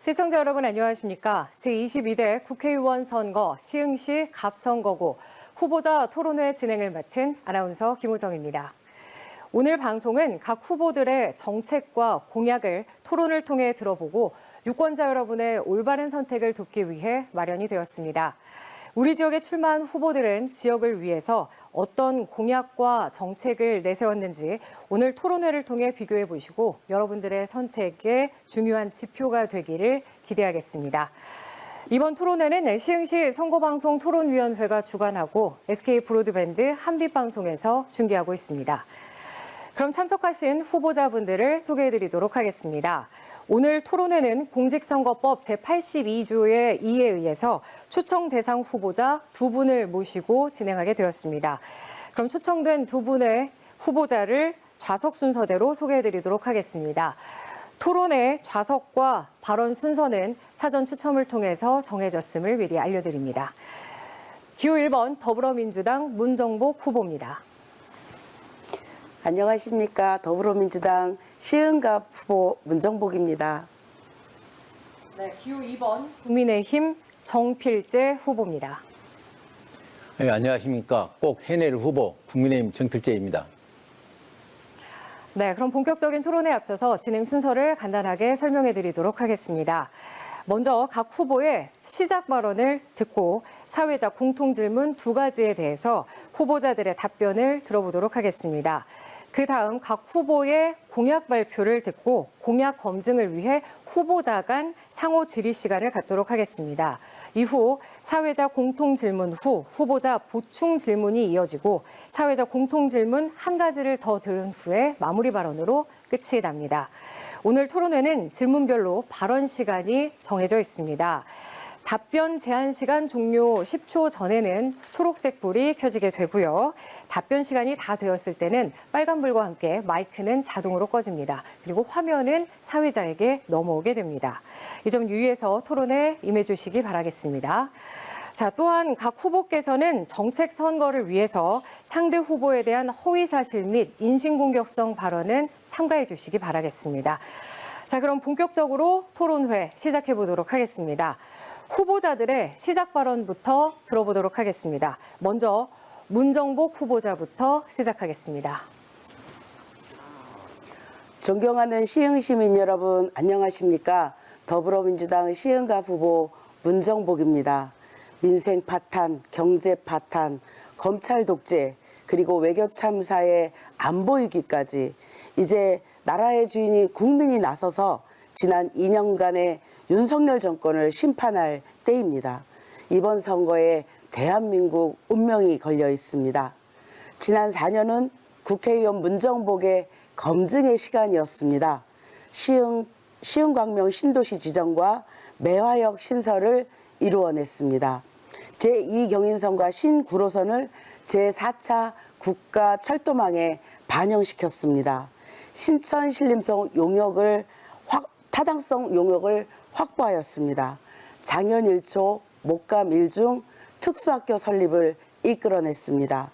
시청자 여러분 안녕하십니까? 제22대 국회의원 선거 시흥시 갑선거구 후보자 토론회 진행을 맡은 아나운서 김호정입니다. 오늘 방송은 각 후보들의 정책과 공약을 토론을 통해 들어보고 유권자 여러분의 올바른 선택을 돕기 위해 마련이 되었습니다. 우리 지역에 출마한 후보들은 지역을 위해서 어떤 공약과 정책을 내세웠는지 오늘 토론회를 통해 비교해 보시고 여러분들의 선택에 중요한 지표가 되기를 기대하겠습니다. 이번 토론회는 시흥시 선거방송 토론위원회가 주관하고 SK브로드밴드 한빛방송에서 중계하고 있습니다. 그럼 참석하신 후보자분들을 소개해드리도록 하겠습니다. 오늘 토론회는 공직선거법 제82조의 2에 의해서 초청 대상 후보자 2분을 모시고 진행하게 되었습니다. 그럼 초청된 2분의 후보자를 좌석 순서대로 소개해드리도록 하겠습니다. 토론회 좌석과 발언 순서는 사전 추첨을 통해서 정해졌음을 미리 알려드립니다. 기호 1번 더불어민주당 문정복 후보입니다. 안녕하십니까. 더불어민주당 시흥갑 후보 문정복입니다. 네, 기호 2번 국민의힘 정필재 후보입니다. 네, 안녕하십니까. 꼭 해낼 후보 국민의힘 정필재입니다. 네, 그럼 본격적인 토론에 앞서서 진행 순서를 간단하게 설명해 드리도록 하겠습니다. 먼저 각 후보의 시작 발언을 듣고 사회적 공통질문 2가지에 대해서 후보자들의 답변을 들어보도록 하겠습니다. 그 다음 각 후보의 공약 발표를 듣고 공약 검증을 위해 후보자 간 상호 질의 시간을 갖도록 하겠습니다. 이후 사회적 공통질문 후 후보자 보충 질문이 이어지고 사회적 공통질문 1가지를 더 들은 후에 마무리 발언으로 끝이 납니다. 오늘 토론회는 질문별로 발언 시간이 정해져 있습니다. 답변 제한 시간 종료 10초 전에는 초록색 불이 켜지게 되고요. 답변 시간이 다 되었을 때는 빨간불과 함께 마이크는 자동으로 꺼집니다. 그리고 화면은 사회자에게 넘어오게 됩니다. 이 점 유의해서 토론에 임해 주시기 바라겠습니다. 자, 또한 각 후보께서는 정책 선거를 위해서 상대 후보에 대한 허위 사실 및 인신공격성 발언은 삼가해 주시기 바라겠습니다. 자, 그럼 본격적으로 토론회 시작해 보도록 하겠습니다. 후보자들의 시작 발언부터 들어보도록 하겠습니다. 먼저 문정복 후보자부터 시작하겠습니다. 존경하는 시흥 시민 여러분 안녕하십니까. 더불어민주당 시흥갑 후보 문정복입니다. 민생 파탄, 경제 파탄, 검찰 독재, 그리고 외교 참사의 안보 위기까지 이제 나라의 주인이 국민이 나서서 지난 2년간의 윤석열 정권을 심판할 때입니다. 이번 선거에 대한민국 운명이 걸려 있습니다. 지난 4년은 국회의원 문정복의 검증의 시간이었습니다. 시흥광명 신도시 지정과 매화역 신설을 이루어냈습니다. 제2경인선과 신구로선을 제4차 국가철도망에 반영시켰습니다. 신천 신림성 용역을 타당성 용역을 확보하였습니다. 장현 1초, 목감 1중 특수학교 설립을 이끌어냈습니다.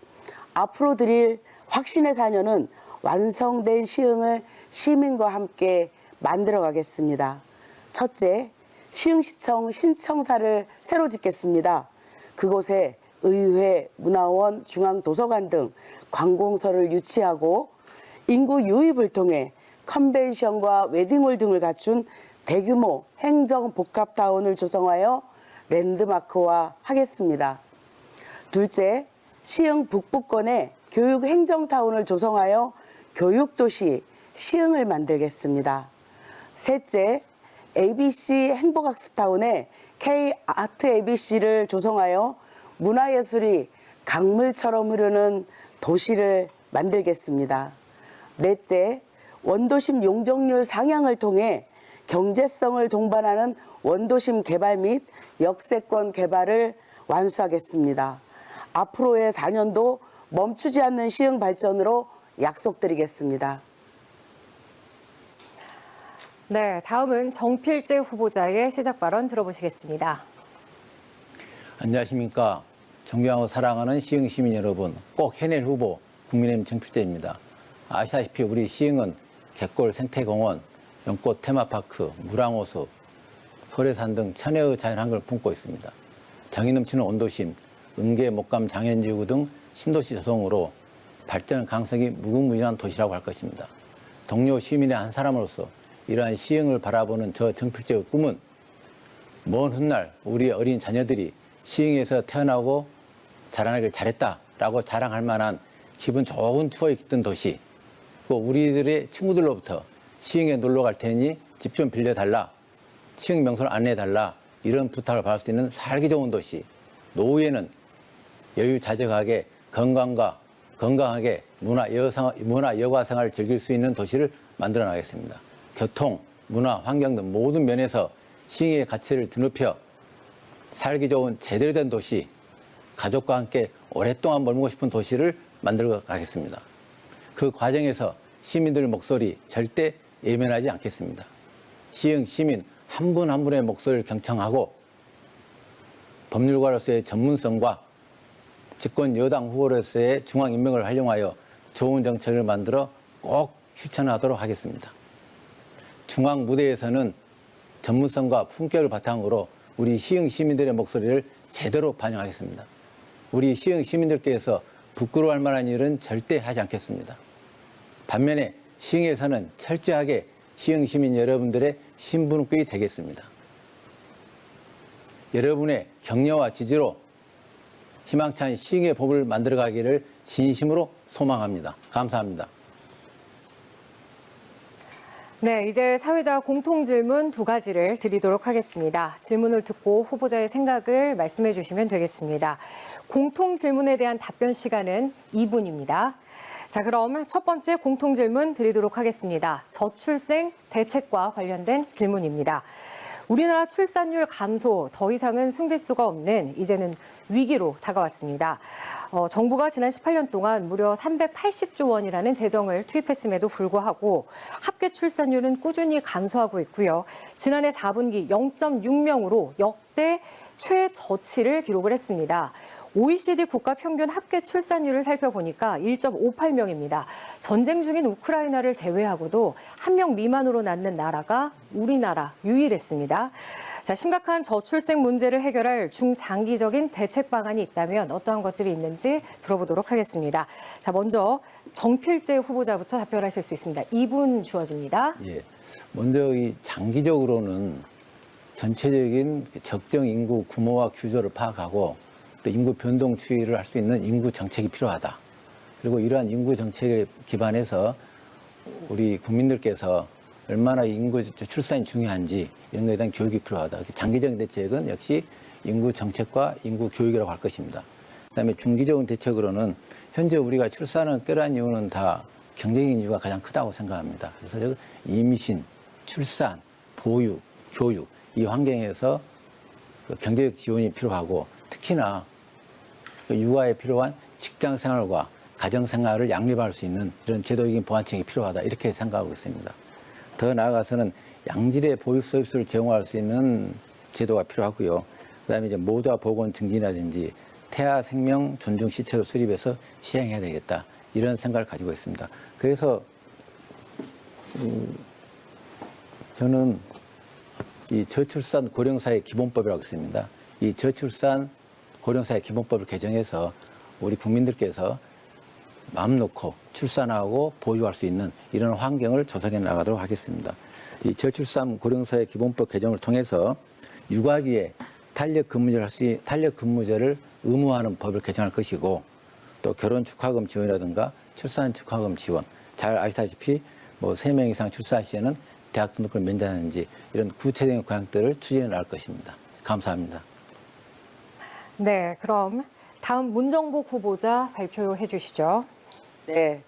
앞으로 드릴 확신의 4년은 완성된 시흥을 시민과 함께 만들어가겠습니다. 첫째, 시흥시청 신청사를 새로 짓겠습니다. 그곳에 의회, 문화원, 중앙도서관 등 관공서를 유치하고 인구 유입을 통해 컨벤션과 웨딩홀 등을 갖춘 대규모 행정복합타운을 조성하여 랜드마크화 하겠습니다. 둘째, 시흥 북부권에 교육행정타운을 조성하여 교육도시 시흥을 만들겠습니다. 셋째, ABC 행복학습타운에 K아트 ABC를 조성하여 문화예술이 강물처럼 흐르는 도시를 만들겠습니다. 넷째, 원도심 용적률 상향을 통해 경제성을 동반하는 원도심 개발 및 역세권 개발을 완수하겠습니다. 앞으로의 4년도 멈추지 않는 시흥 발전으로 약속드리겠습니다. 네, 다음은 정필재 후보자의 시작 발언 들어보시겠습니다. 안녕하십니까. 존경하고 사랑하는 시흥 시민 여러분, 꼭 해낼 후보 국민의힘 정필재입니다. 아시다시피 우리 시흥은 갯골 생태공원, 연꽃 테마파크, 무랑호수, 소래산 등 천혜의 자연환경을 품고 있습니다. 정이 넘치는 온도심, 은계, 목감, 장현지구 등 신도시 조성으로 발전 가능성이 무궁무진한 도시라고 할 것입니다. 동료 시민의 한 사람으로서 이러한 시흥을 바라보는 저 정필재의 꿈은 먼 훗날 우리 어린 자녀들이 시흥에서 태어나고 자라나길 잘했다라고 자랑할 만한 기분 좋은 추억이 깃든 도시, 또 우리들의 친구들로부터 시흥에 놀러 갈 테니 집 좀 빌려달라, 시흥 명소를 안내해달라, 이런 부탁을 받을 수 있는 살기 좋은 도시, 노후에는 여유자적하게 건강하게 문화 여가 생활을 즐길 수 있는 도시를 만들어 나가겠습니다. 교통, 문화, 환경 등 모든 면에서 시흥의 가치를 드높여 살기 좋은 제대로 된 도시, 가족과 함께 오랫동안 머물고 싶은 도시를 만들어 가겠습니다. 그 과정에서 시민들 목소리 절대 예면하지 않겠습니다. 시흥 시민 한 분 한 분의 목소리를 경청하고 법률가로서의 전문성과 집권 여당 후보로서의 중앙 인맥을 활용하여 좋은 정책을 만들어 꼭 실천하도록 하겠습니다. 중앙 무대에서는 전문성과 품격을 바탕으로 우리 시흥 시민들의 목소리를 제대로 반영하겠습니다. 우리 시흥 시민들께서 부끄러워할 만한 일은 절대 하지 않겠습니다. 반면에 시흥에서는 철저하게 시흥 시민 여러분들의 신분급이 되겠습니다. 여러분의 격려와 지지로 희망찬 시흥의 법을 만들어가기를 진심으로 소망합니다. 감사합니다. 네, 이제 사회자 공통질문 2가지를 드리도록 하겠습니다. 질문을 듣고 후보자의 생각을 말씀해 주시면 되겠습니다. 공통질문에 대한 답변 시간은 2분입니다. 자, 그럼 첫 번째 공통질문 드리도록 하겠습니다. 저출생 대책과 관련된 질문입니다. 우리나라 출산율 감소 더 이상은 숨길 수가 없는 이제는 위기로 다가왔습니다. 정부가 지난 18년 동안 무려 380조 원이라는 재정을 투입했음에도 불구하고 합계 출산율은 꾸준히 감소하고 있고요. 지난해 4분기 0.6명으로 역대 최저치를 기록을 했습니다. OECD 국가 평균 합계 출산율을 살펴보니까 1.58명입니다. 전쟁 중인 우크라이나를 제외하고도 1명 미만으로 낳는 나라가 우리나라 유일했습니다. 자, 심각한 저출생 문제를 해결할 중장기적인 대책 방안이 있다면 어떠한 것들이 있는지 들어보도록 하겠습니다. 자, 먼저 정필재 후보자부터 답변하실 수 있습니다. 2분 주어집니다. 예, 먼저 이 장기적으로는 전체적인 적정 인구 규모와 규조를 파악하고 또 인구 변동 추이를 할 수 있는 인구 정책이 필요하다. 그리고 이러한 인구 정책에 기반해서 우리 국민들께서 얼마나 인구 출산이 중요한지 이런 것에 대한 교육이 필요하다. 장기적인 대책은 역시 인구 정책과 인구 교육이라고 할 것입니다. 그다음에 중기적인 대책으로는 현재 우리가 출산을 끌어한 이유는 다 경제적인 이유가 가장 크다고 생각합니다. 그래서 임신, 출산, 보육, 교육 이 환경에서 경제적 지원이 필요하고 특히나 육아에 필요한 직장 생활과 가정 생활을 양립할 수 있는 이런 제도적인 보완책이 필요하다 이렇게 생각하고 있습니다. 더 나아가서는 양질의 보육 서비스를 제공할 수 있는 제도가 필요하고요. 그다음에 이제 모자 보건 증진이라든지 태아 생명 존중 시책을 수립해서 시행해야 되겠다 이런 생각을 가지고 있습니다. 그래서 저는 이 저출산 고령사회 기본법이라고 있습니다. 이 저출산 고령사회 기본법을 개정해서 우리 국민들께서 마음 놓고 출산하고 보육할 수 있는 이런 환경을 조성해 나가도록 하겠습니다. 이 저출산 고령사회 기본법 개정을 통해서 육아기에 탄력 근무제를 의무화하는 법을 개정할 것이고 또 결혼 축하금 지원이라든가 출산 축하금 지원 잘 아시다시피 3명 이상 출산 시에는 대학 등록을 면제하는지 이런 구체적인 공약들을 추진해 나갈 것입니다. 감사합니다. 네, 그럼 다음 문정복 후보자 발표해 주시죠. 네,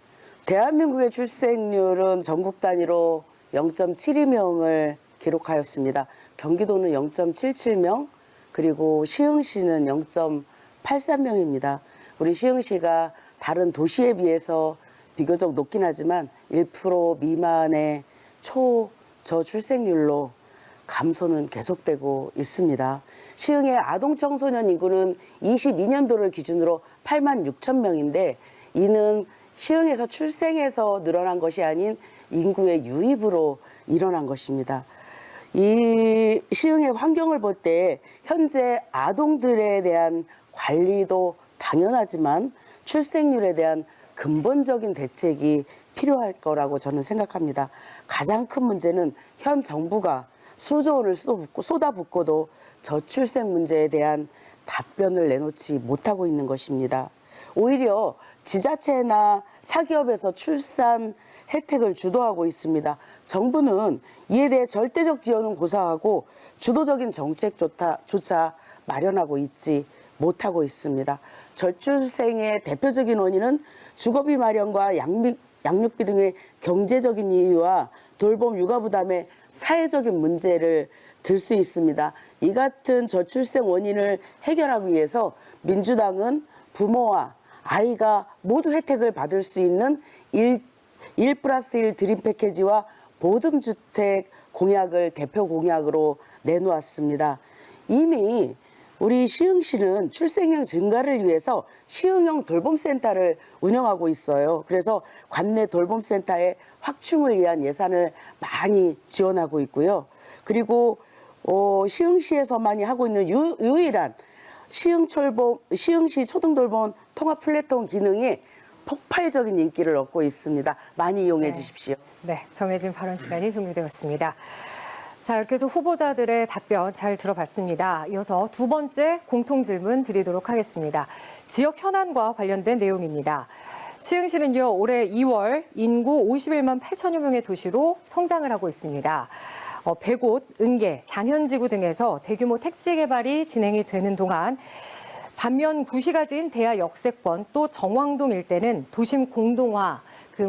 대한민국의 출생률은 전국 단위로 0.72명을 기록하였습니다. 경기도는 0.77명, 그리고 시흥시는 0.83명입니다. 우리 시흥시가 다른 도시에 비해서 비교적 높긴 하지만 1% 미만의 초저출생률로 감소는 계속되고 있습니다. 시흥의 아동 청소년 인구는 22년도를 기준으로 8만 6천 명인데 이는 시흥에서 출생해서 늘어난 것이 아닌 인구의 유입으로 일어난 것입니다. 이 시흥의 환경을 볼 때 현재 아동들에 대한 관리도 당연하지만 출생률에 대한 근본적인 대책이 필요할 거라고 저는 생각합니다. 가장 큰 문제는 현 정부가 수조 원을 쏟아붓고도 저출생 문제에 대한 답변을 내놓지 못하고 있는 것입니다. 오히려 지자체나 사기업에서 출산 혜택을 주도하고 있습니다. 정부는 이에 대해 절대적 지원은 고사하고 주도적인 정책조차 마련하고 있지 못하고 있습니다. 저출생의 대표적인 원인은 주거비 마련과 양육비 등의 경제적인 이유와 돌봄 육아 부담의 사회적인 문제를 들 수 있습니다. 이 같은 저출생 원인을 해결하기 위해서 민주당은 부모와 아이가 모두 혜택을 받을 수 있는 1+1 드림 패키지와 보듬주택 공약을 대표 공약으로 내놓았습니다. 이미 우리 시흥시는 출생률 증가를 위해서 시흥형 돌봄센터를 운영하고 있어요. 그래서 관내 돌봄센터의 확충을 위한 예산을 많이 지원하고 있고요. 그리고 시흥시에서만이 하고 있는 유일한 시흥시 초등돌봄 통합 플랫폼 기능이 폭발적인 인기를 얻고 있습니다. 많이 이용해 주십시오. 네, 정해진 발언 시간이 종료되었습니다. 자, 이렇게 해서 후보자들의 답변 잘 들어봤습니다. 이어서 두 번째 공통 질문 드리도록 하겠습니다. 지역 현안과 관련된 내용입니다. 시흥시는요, 올해 2월 인구 51만 8천여 명의 도시로 성장을 하고 있습니다. 백옷, 은계, 장현지구 등에서 대규모 택지 개발이 진행이 되는 동안 반면 구시가 지은 대하 역세권 또 정왕동 일대는 도심 공동화,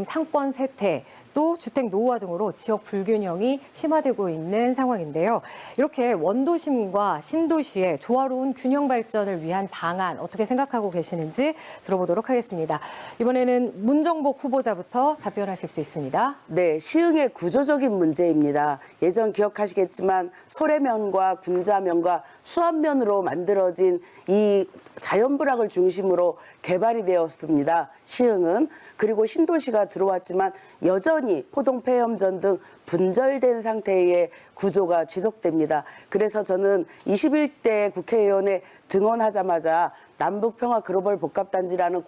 상권 쇠퇴, 또 주택 노후화 등으로 지역 불균형이 심화되고 있는 상황인데요. 이렇게 원도심과 신도시의 조화로운 균형 발전을 위한 방안 어떻게 생각하고 계시는지 들어보도록 하겠습니다. 이번에는 문정복 후보자부터 답변하실 수 있습니다. 네, 시흥의 구조적인 문제입니다. 예전 기억하시겠지만 소래면과 군자면과 수안면으로 만들어진 이 자연불악을 중심으로 개발이 되었습니다. 시흥은. 그리고 신도시가 들어왔지만 여전히 포동 폐염전 등 분절된 상태의 구조가 지속됩니다. 그래서 저는 21대 국회의원에 등원하자마자 남북평화 글로벌 복합단지라는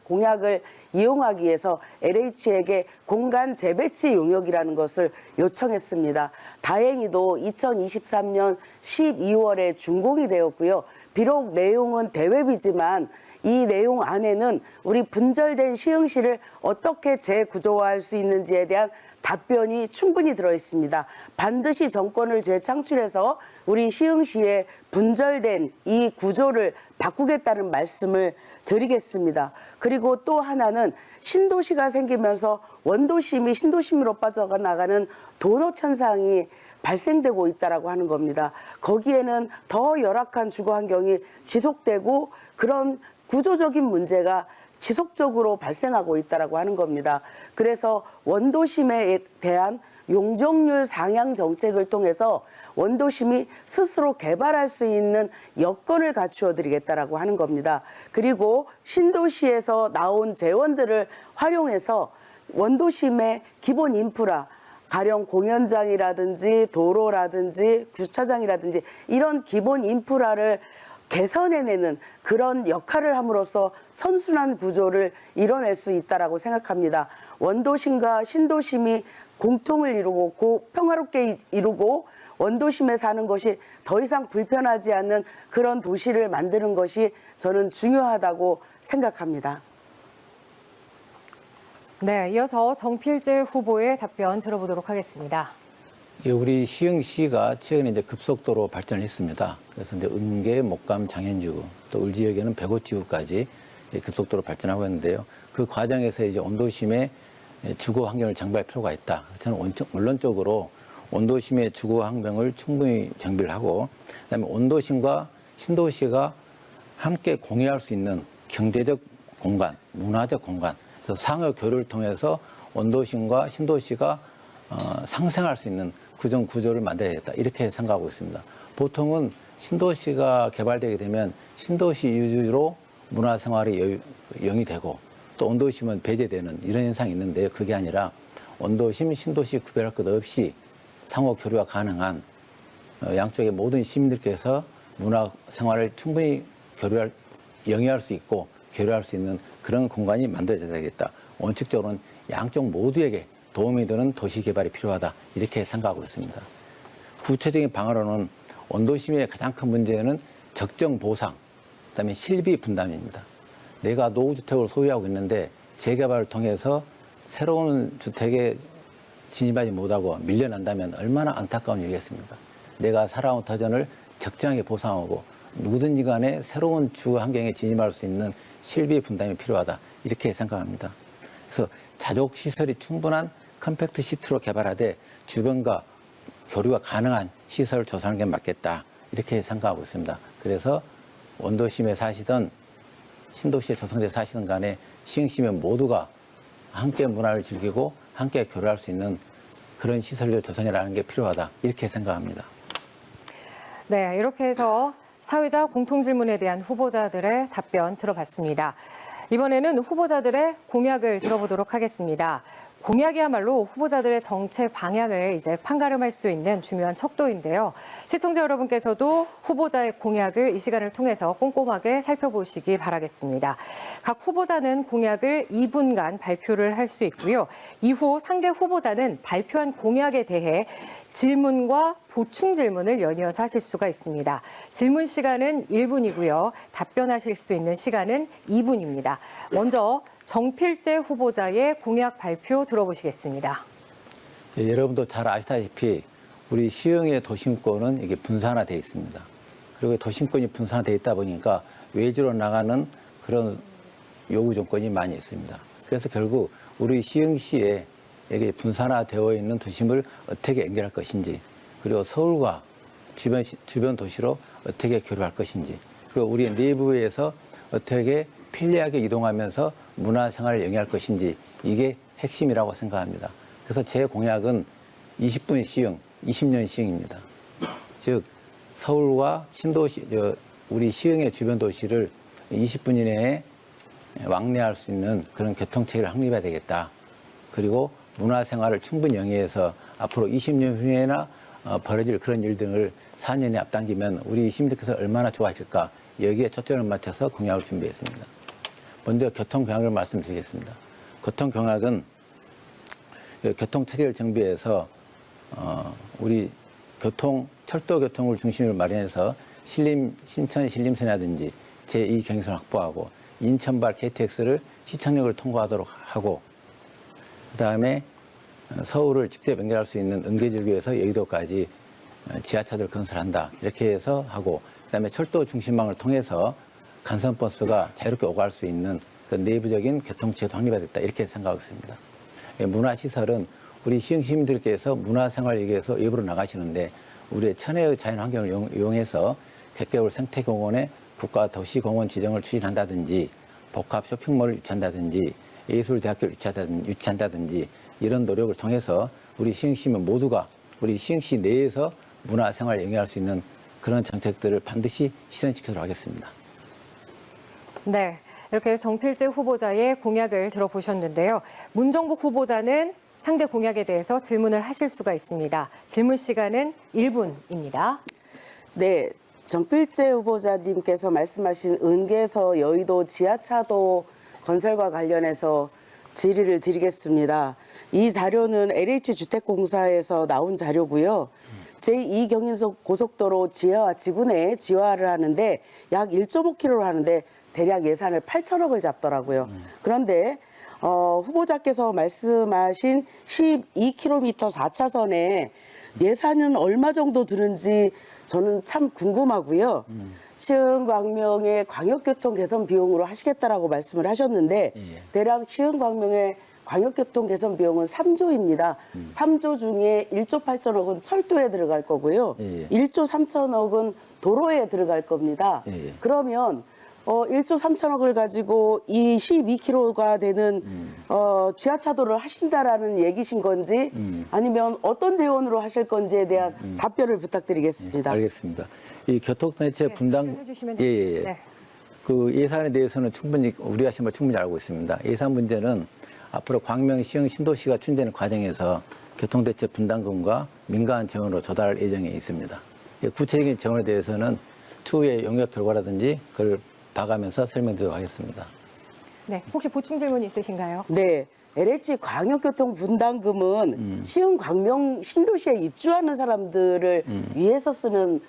공약을 이용하기 위해서 LH에게 공간 재배치 용역이라는 것을 요청했습니다. 다행히도 2023년 12월에 준공이 되었고요. 비록 내용은 대외비지만 이 내용 안에는 우리 분절된 시흥시를 어떻게 재구조화할 수 있는지에 대한 답변이 충분히 들어있습니다. 반드시 정권을 재창출해서 우리 시흥시의 분절된 이 구조를 바꾸겠다는 말씀을 드리겠습니다. 그리고 또 하나는 신도시가 생기면서 원도심이 신도심으로 빠져나가는 도넛 현상이 발생되고 있다라고 하는 겁니다. 거기에는 더 열악한 주거 환경이 지속되고 그런 구조적인 문제가 지속적으로 발생하고 있다라고 하는 겁니다. 그래서 원도심에 대한 용적률 상향 정책을 통해서 원도심이 스스로 개발할 수 있는 여건을 갖추어 드리겠다라고 하는 겁니다. 그리고 신도시에서 나온 재원들을 활용해서 원도심의 기본 인프라, 가령 공연장이라든지 도로라든지 주차장이라든지 이런 기본 인프라를 개선해내는 그런 역할을 함으로써 선순환 구조를 이뤄낼 수 있다라고 생각합니다. 원도심과 신도심이 공통을 이루고 평화롭게 이루고 원도심에 사는 것이 더 이상 불편하지 않는 그런 도시를 만드는 것이 저는 중요하다고 생각합니다. 네, 이어서 정필재 후보의 답변 들어보도록 하겠습니다. 예, 우리 시흥시가 최근에 이제 급속도로 발전했습니다. 그래서 이제 은계, 목감, 장현지구, 또 울 지역에는 백옷지구까지 급속도로 발전하고 있는데요. 그 과정에서 이제 원도심의 주거 환경을 장비할 필요가 있다. 저는 원론적으로 원도심의 주거 환경을 충분히 정비를 하고, 그다음에 원도심과 신도시가 함께 공유할 수 있는 경제적 공간, 문화적 공간, 그래서 상호 교류를 통해서 원도심과 신도시가 상생할 수 있는 그런 구조를 만들어야겠다. 이렇게 생각하고 있습니다. 보통은 신도시가 개발되게 되면 신도시 위주로 문화생활이 영위되고 또 원도심은 배제되는 이런 현상이 있는데요. 그게 아니라 원도심, 신도시 구별할 것 없이 상호 교류가 가능한 양쪽의 모든 시민들께서 문화 생활을 충분히 영위할 수 있고 교류할 수 있는 그런 공간이 만들어져야 되겠다. 원칙적으로는 양쪽 모두에게 도움이 되는 도시 개발이 필요하다. 이렇게 생각하고 있습니다. 구체적인 방안으로는 원도심의 가장 큰 문제는 적정 보상, 그다음에 실비 분담입니다. 내가 노후주택을 소유하고 있는데 재개발을 통해서 새로운 주택에 진입하지 못하고 밀려난다면 얼마나 안타까운 일이겠습니까? 내가 살아온 터전을 적정하게 보상하고 누구든지 간에 새로운 주 환경에 진입할 수 있는 실비 분담이 필요하다. 이렇게 생각합니다. 그래서 자족 시설이 충분한 컴팩트 시티로 개발하되 주변과 교류가 가능한 시설을 조성하는 게 맞겠다. 이렇게 생각하고 있습니다. 그래서 원도심에 사시던 신도시에 조성돼 사시던 간에 시흥시민 모두가 함께 문화를 즐기고 함께 교류할 수 있는 그런 시설을 조성해라는 게 필요하다. 이렇게 생각합니다. 네, 이렇게 해서 사회자 공통질문에 대한 후보자들의 답변 들어봤습니다. 이번에는 후보자들의 공약을 들어보도록 하겠습니다. 공약이야말로 후보자들의 정책 방향을 이제 판가름할 수 있는 중요한 척도인데요. 시청자 여러분께서도 후보자의 공약을 이 시간을 통해서 꼼꼼하게 살펴보시기 바라겠습니다. 각 후보자는 공약을 2분간 발표를 할 수 있고요. 이후 상대 후보자는 발표한 공약에 대해 질문과 보충 질문을 연이어서 하실 수가 있습니다. 질문 시간은 1분이고요. 답변하실 수 있는 시간은 2분입니다. 먼저 정필재 후보자의 공약 발표 들어보시겠습니다. 예, 여러분도 잘 아시다시피 우리 시흥의 도심권은 이게 분산화되어 있습니다. 그리고 도심권이 분산화되어 있다 보니까 외지로 나가는 그런 요구 조건이 많이 있습니다. 그래서 결국 우리 시흥시에 이게 분산화되어 있는 도심을 어떻게 연결할 것인지, 그리고 서울과 주변 도시로 어떻게 교류할 것인지, 그리고 우리 내부에서 어떻게 편리하게 이동하면서 문화생활을 영위할 것인지, 이게 핵심이라고 생각합니다. 그래서 제 공약은 20분 시흥, 20년 시흥입니다. 즉 서울과 신도시, 우리 시흥의 주변 도시를 20분 이내에 왕래할 수 있는 그런 교통체계를 확립해야 되겠다. 그리고 문화생활을 충분히 영위해서 앞으로 20년 후에나 벌어질 그런 일 등을 4년에 앞당기면 우리 시민들께서 얼마나 좋아하실까, 여기에 초점을 맞춰서 공약을 준비했습니다. 먼저 교통경약을 말씀드리겠습니다. 교통경약은 교통체제를 정비해서 우리 철도 교통을 중심으로 마련해서 신천 신림선이라든지 제2경의선 확보하고 인천발 KTX를 시청역을 통과하도록 하고, 그다음에 서울을 직접 연결할 수 있는 은계줄기에서 여의도까지 지하철을 건설한다. 이렇게 해서 하고, 그다음에 철도 중심망을 통해서 간선버스가 자유롭게 오갈 수 있는 그 내부적인 교통체계도 확립하겠다. 이렇게 생각하고 있습니다. 문화시설은 우리 시흥 시민들께서 문화생활을 위해서 외부로 나가시는데 우리의 천혜의 자연환경을 이용해서 객개울 생태공원에 국가도시공원 지정을 추진한다든지, 복합 쇼핑몰을 유치한다든지, 예술대학교를 유치한다든지 이런 노력을 통해서 우리 시흥시민 모두가 우리 시흥시 내에서 문화생활을 영위할 수 있는 그런 정책들을 반드시 실현시키도록 하겠습니다. 네, 이렇게 정필재 후보자의 공약을 들어보셨는데요. 문정복 후보자는 상대 공약에 대해서 질문을 하실 수가 있습니다. 질문 시간은 1분입니다. 네, 정필재 후보자님께서 말씀하신 은계서 여의도 지하차도 건설과 관련해서 질의를 드리겠습니다. 이 자료는 LH주택공사에서 나온 자료고요. 제2경인선 고속도로 지하와 지구내 지하화를 하는데 약 1.5km를 하는데 대략 예산을 8천억을 잡더라고요. 그런데 후보자께서 말씀하신 12km 4차선에 예산은 얼마 정도 드는지 저는 참 궁금하고요. 시흥광명의 광역교통 개선 비용으로 하시겠다라고 말씀을 하셨는데 대략 시흥광명의 광역교통 개선 비용은 3조입니다. 3조 중에 1조 8천억은 철도에 들어갈 거고요. 1조 3천억은 도로에 들어갈 겁니다. 그러면 1조 3천억을 가지고 이 12km가 되는 지하차도를 하신다라는 얘기신 건지 아니면 어떤 재원으로 하실 건지에 대한 답변을 부탁드리겠습니다. 알겠습니다. 이 교통단체 분당 해주시면 됩니다. 네. 그 예산에 대해서는 충분히 우리가 충분히 알고 있습니다. 예산 문제는 앞으로 광명, 시흥, 신도시가 추진되는 과정에서 교통대책 분담금과 민간 재원으로 조달할 예정에 있습니다. 구체적인 정원에 대해서는 추후에 용역 결과라든지 그걸 봐가면서 설명드리도록 하겠습니다. 네, 혹시 보충 질문 있으신가요? 네. LH 광역교통 분담금은 시흥 광명 신도시에 입주하는 사람들을 위해서 쓰는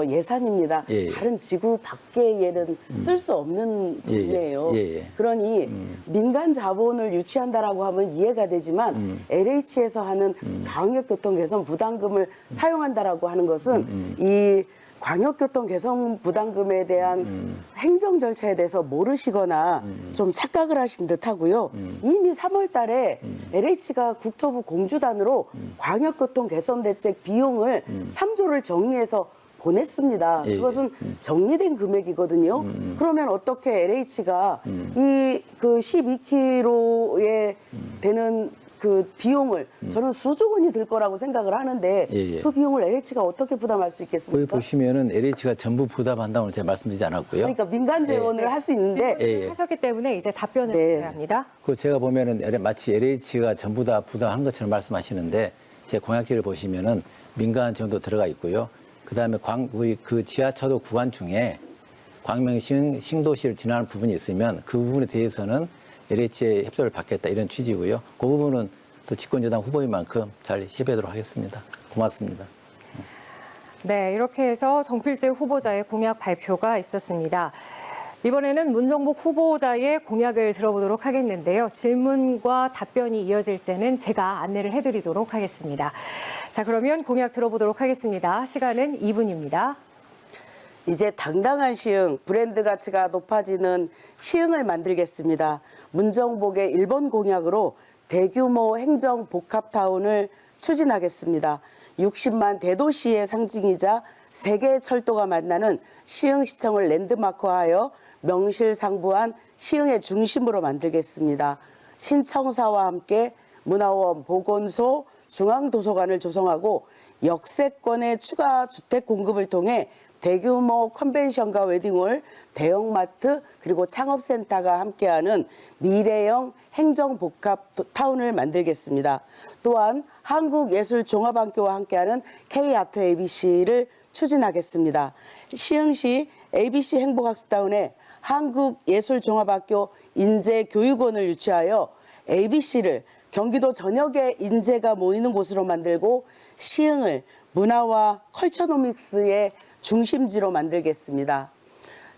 예산입니다. 예, 예. 다른 지구 밖에 얘는 쓸 수 없는 예, 예. 돈이에요. 예, 예. 그러니 민간 자본을 유치한다라고 하면 이해가 되지만 LH에서 하는 광역교통 개선 부담금을 사용한다라고 하는 것은 이 광역교통 개선 부담금에 대한 행정 절차에 대해서 모르시거나 좀 착각을 하신 듯하고요. 이미 3월 달에 LH가 국토부 공주단으로 광역교통 개선 대책 비용을 3조를 정리해서 보냈습니다. 예, 예. 그것은 정리된 금액이거든요. 그러면 어떻게 LH가 이 그 12km에 되는 그 비용을 저는 수조 원이 들 거라고 생각을 하는데 예, 예. 그 비용을 LH가 어떻게 부담할 수 거기 있겠습니까? 보시면은 LH가 전부 부담한다고 제가 말씀드리지 않았고요. 그러니까 민간 재원을 네. 할 수 있는데 예, 예. 하셨기 때문에 이제 답변을 네. 드려야 합니다. 그 제가 보면은 마치 LH가 전부 다 부담한 것처럼 말씀하시는데 제 공약지를 보시면은 민간 지원도 들어가 있고요. 그다음에 그 지하차도 구간 중에 광명시 신도시를 지나는 부분이 있으면 그 부분에 대해서는 LH의 협조를 받겠다 이런 취지고요. 그 부분은 또 집권여당 후보인 만큼 잘 협의하도록 하겠습니다. 고맙습니다. 네, 이렇게 해서 정필재 후보자의 공약 발표가 있었습니다. 이번에는 문정복 후보자의 공약을 들어보도록 하겠는데요. 질문과 답변이 이어질 때는 제가 안내를 해드리도록 하겠습니다. 자, 그러면 공약 들어보도록 하겠습니다. 시간은 2분입니다. 이제 당당한 시흥, 브랜드 가치가 높아지는 시흥을 만들겠습니다. 문정복의 1번 공약으로 대규모 행정 복합타운을 추진하겠습니다. 60만 대도시의 상징이자 세계 철도가 만나는 시흥시청을 랜드마크화하여 명실상부한 시흥의 중심으로 만들겠습니다. 신청사와 함께 문화원, 보건소, 중앙도서관을 조성하고 역세권의 추가 주택 공급을 통해 대규모 컨벤션과 웨딩홀, 대형마트 그리고 창업센터가 함께하는 미래형 행정복합타운을 만들겠습니다. 또한 한국예술종합학교와 함께하는 K아트 ABC를 추진하겠습니다. 시흥시 ABC 행복학습타운에 한국예술종합학교 인재교육원을 유치하여 ABC를 경기도 전역의 인재가 모이는 곳으로 만들고 시흥을 문화와 컬처노믹스의 중심지로 만들겠습니다.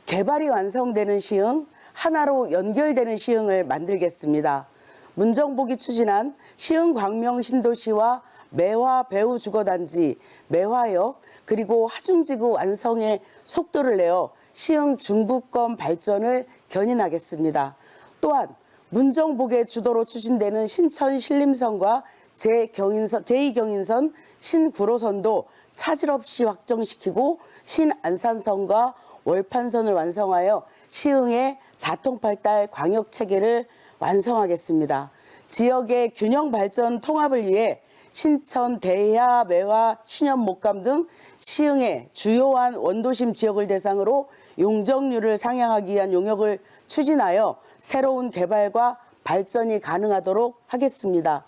개발이 완성되는 시흥, 하나로 연결되는 시흥을 만들겠습니다. 문정복이 추진한 시흥 광명 신도시와 매화 배후 주거단지, 매화역, 그리고 하중지구 완성에 속도를 내어 시흥 중부권 발전을 견인하겠습니다. 또한 문정복의 주도로 추진되는 신천 신림선과 제2경인선 신구로선도 차질 없이 확정시키고 신안산선과 월판선을 완성하여 시흥의 4통팔달 광역체계를 완성하겠습니다. 지역의 균형 발전 통합을 위해 신천, 대야, 매화, 신현, 목감 등 시흥의 주요한 원도심 지역을 대상으로 용적률을 상향하기 위한 용역을 추진하여 새로운 개발과 발전이 가능하도록 하겠습니다.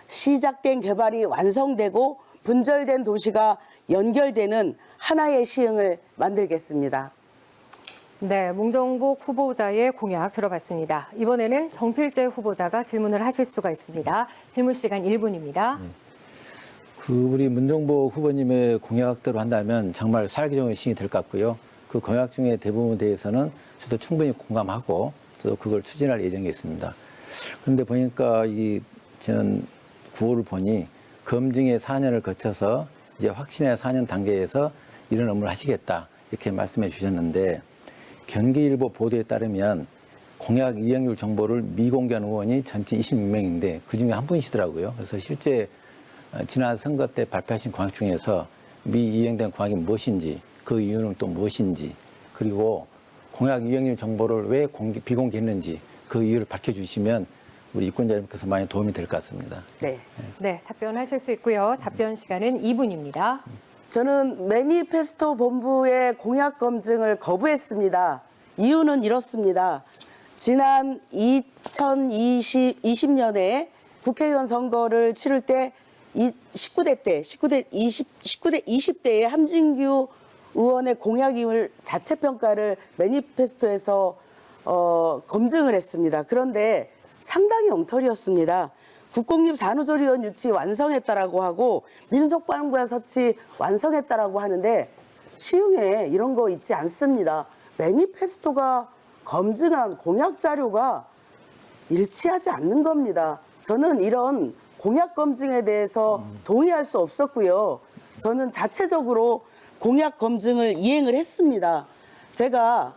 시작된 개발이 완성되고 분절된 도시가 연결되는 하나의 시흥을 만들겠습니다. 네, 문정복 후보자의 공약 들어봤습니다. 이번에는 정필재 후보자가 질문을 하실 수가 있습니다. 질문 시간 1분입니다. 우리 문정복 후보님의 공약대로 한다면 정말 살기 좋은 시흥이 될 것 같고요. 그 공약 중에 대부분에 대해서는 저도 충분히 공감하고 저도 그걸 추진할 예정이 있습니다. 그런데 보니까 이 지난 9월을 보니 검증의 4년을 거쳐서 이제 확신의 4년 단계에서 이런 업무를 하시겠다 이렇게 말씀해 주셨는데 경기일보 보도에 따르면 공약 이행률 정보를 미공개한 의원이 전체 26명인데 그중에 한 분이시더라고요. 그래서 실제 지난 선거 때 발표하신 공약 중에서 미이행된 공약이 무엇인지 그 이유는 또 무엇인지 그리고 공약 이행률 정보를 왜 비공개했는지 그 이유를 밝혀주시면 우리 유권자님께서 많이 도움이 될 것 같습니다. 네. 네, 답변하실 수 있고요. 답변 시간은 2분입니다. 저는 매니페스토 본부의 공약 검증을 거부했습니다. 이유는 이렇습니다. 지난 2020년에 국회의원 선거를 치를 때 19대 20대의 함진규 의원의 공약임을 자체 평가를 매니페스토에서 검증을 했습니다. 그런데 상당히 엉터리였습니다. 국공립 산후조리원 유치 완성했다라고 하고 민속관광 설치 완성했다라고 하는데 시흥에 이런 거 있지 않습니다. 매니페스토가 검증한 공약 자료가 일치하지 않는 겁니다. 저는 이런 공약 검증에 대해서 동의할 수 없었고요. 저는 자체적으로 공약 검증을 이행을 했습니다. 제가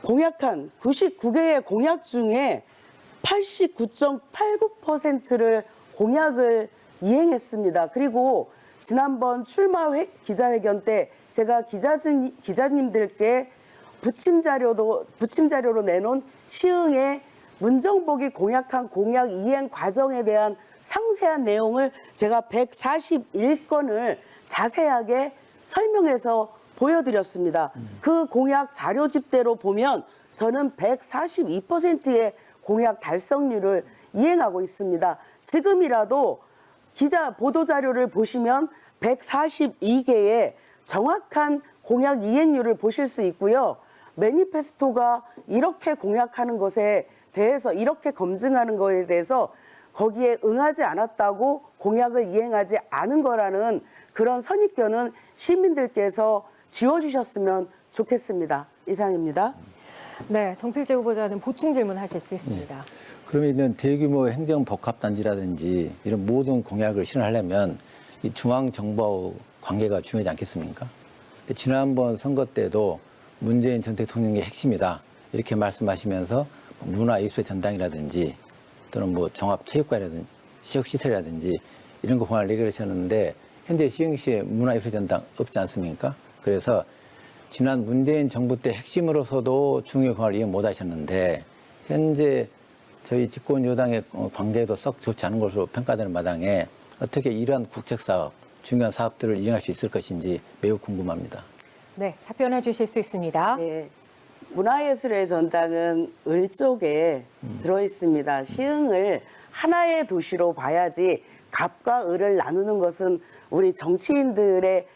공약한 99개의 공약 중에 89.89%를 공약을 이행했습니다. 그리고 지난번 출마 기자회견 때 제가 기자님들께 부침 자료로 내놓은 시흥의 문정복이 공약한 공약 이행 과정에 대한 상세한 내용을 제가 141건을 자세하게 설명해서 보여드렸습니다. 그 공약 자료집대로 보면 저는 142%의 공약 달성률을 이행하고 있습니다. 지금이라도 기자 보도자료를 보시면 142개의 정확한 공약 이행률을 보실 수 있고요. 매니페스토가 이렇게 공약하는 것에 대해서 이렇게 검증하는 것에 대해서 거기에 응하지 않았다고 공약을 이행하지 않은 거라는 그런 선입견은 시민들께서 지워주셨으면 좋겠습니다. 이상입니다. 네, 정필재 후보자는 보충 질문하실 수 있습니다. 그러면 대규모 행정복합단지라든지 이런 모든 공약을 실현하려면 이 중앙정부와 관계가 중요하지 않겠습니까? 지난번 선거 때도 문재인 전 대통령의 핵심이다 이렇게 말씀하시면서 문화예술의 전당이라든지 또는 뭐 종합체육관이라든지 체육시설이라든지 이런 거 공약을 내걸으셨는데 현재 시흥시에 문화예술의 전당 없지 않습니까? 그래서 지난 문재인 정부 때 핵심으로서도 중요 공약을 이행 못 하셨는데 현재 저희 집권 여당의 관계도 썩 좋지 않은 것으로 평가되는 마당에 어떻게 이러한 국책사업, 중요한 사업들을 이행할 수 있을 것인지 매우 궁금합니다. 네, 답변해 주실 수 있습니다. 네. 문화예술의 전당은 을 쪽에 들어있습니다. 시흥을 하나의 도시로 봐야지 갑과 을을 나누는 것은 우리 정치인들의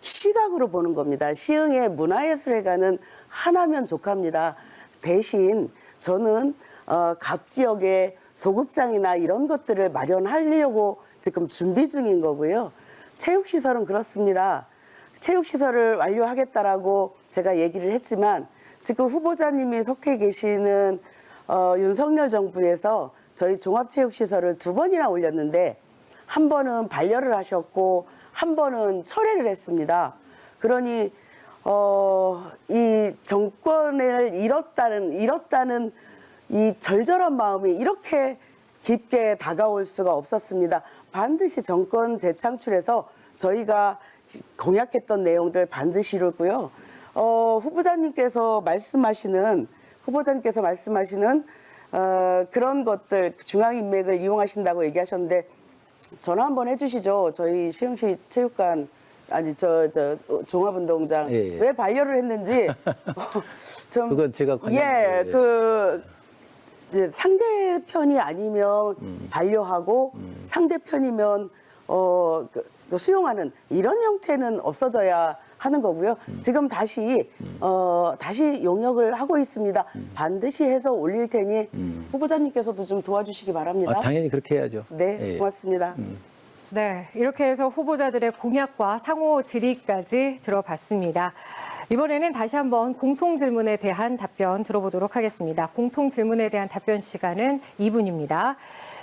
시각으로 보는 겁니다. 시흥의 문화예술회관은 하나면 족합니다. 대신 저는 갑 지역에 소극장이나 이런 것들을 마련하려고 지금 준비 중인 거고요. 체육시설은 그렇습니다. 체육시설을 완료하겠다라고 제가 얘기를 했지만 지금 후보자님이 속해 계시는 윤석열 정부에서 저희 종합체육시설을 2번이나 올렸는데 한 번은 반려를 하셨고 한 번은 철회를 했습니다. 그러니 이 정권을 잃었다는 이 절절한 마음이 이렇게 깊게 다가올 수가 없었습니다. 반드시 정권 재창출해서 저희가 공약했던 내용들 반드시 이루고요. 후보자님께서 말씀하시는 그런 것들 중앙인맥을 이용하신다고 얘기하셨는데 전화 한번 해주시죠. 저희 시흥시 체육관 종합운동장 예. 왜 반려를 했는지 좀 그건 제가 이제 상대편이 아니면 반려하고 상대편이면 수용하는 이런 형태는 없어져야 하는 거고요. 지금 다시 용역을 하고 있습니다. 반드시 해서 올릴 테니 후보자님께서도 좀 도와주시기 바랍니다. 당연히 그렇게 해야죠. 네, 예. 고맙습니다. 네, 이렇게 해서 후보자들의 공약과 상호 질의까지 들어봤습니다. 이번에는 다시 한번 공통 질문에 대한 답변 들어보도록 하겠습니다. 공통 질문에 대한 답변 시간은 2분입니다.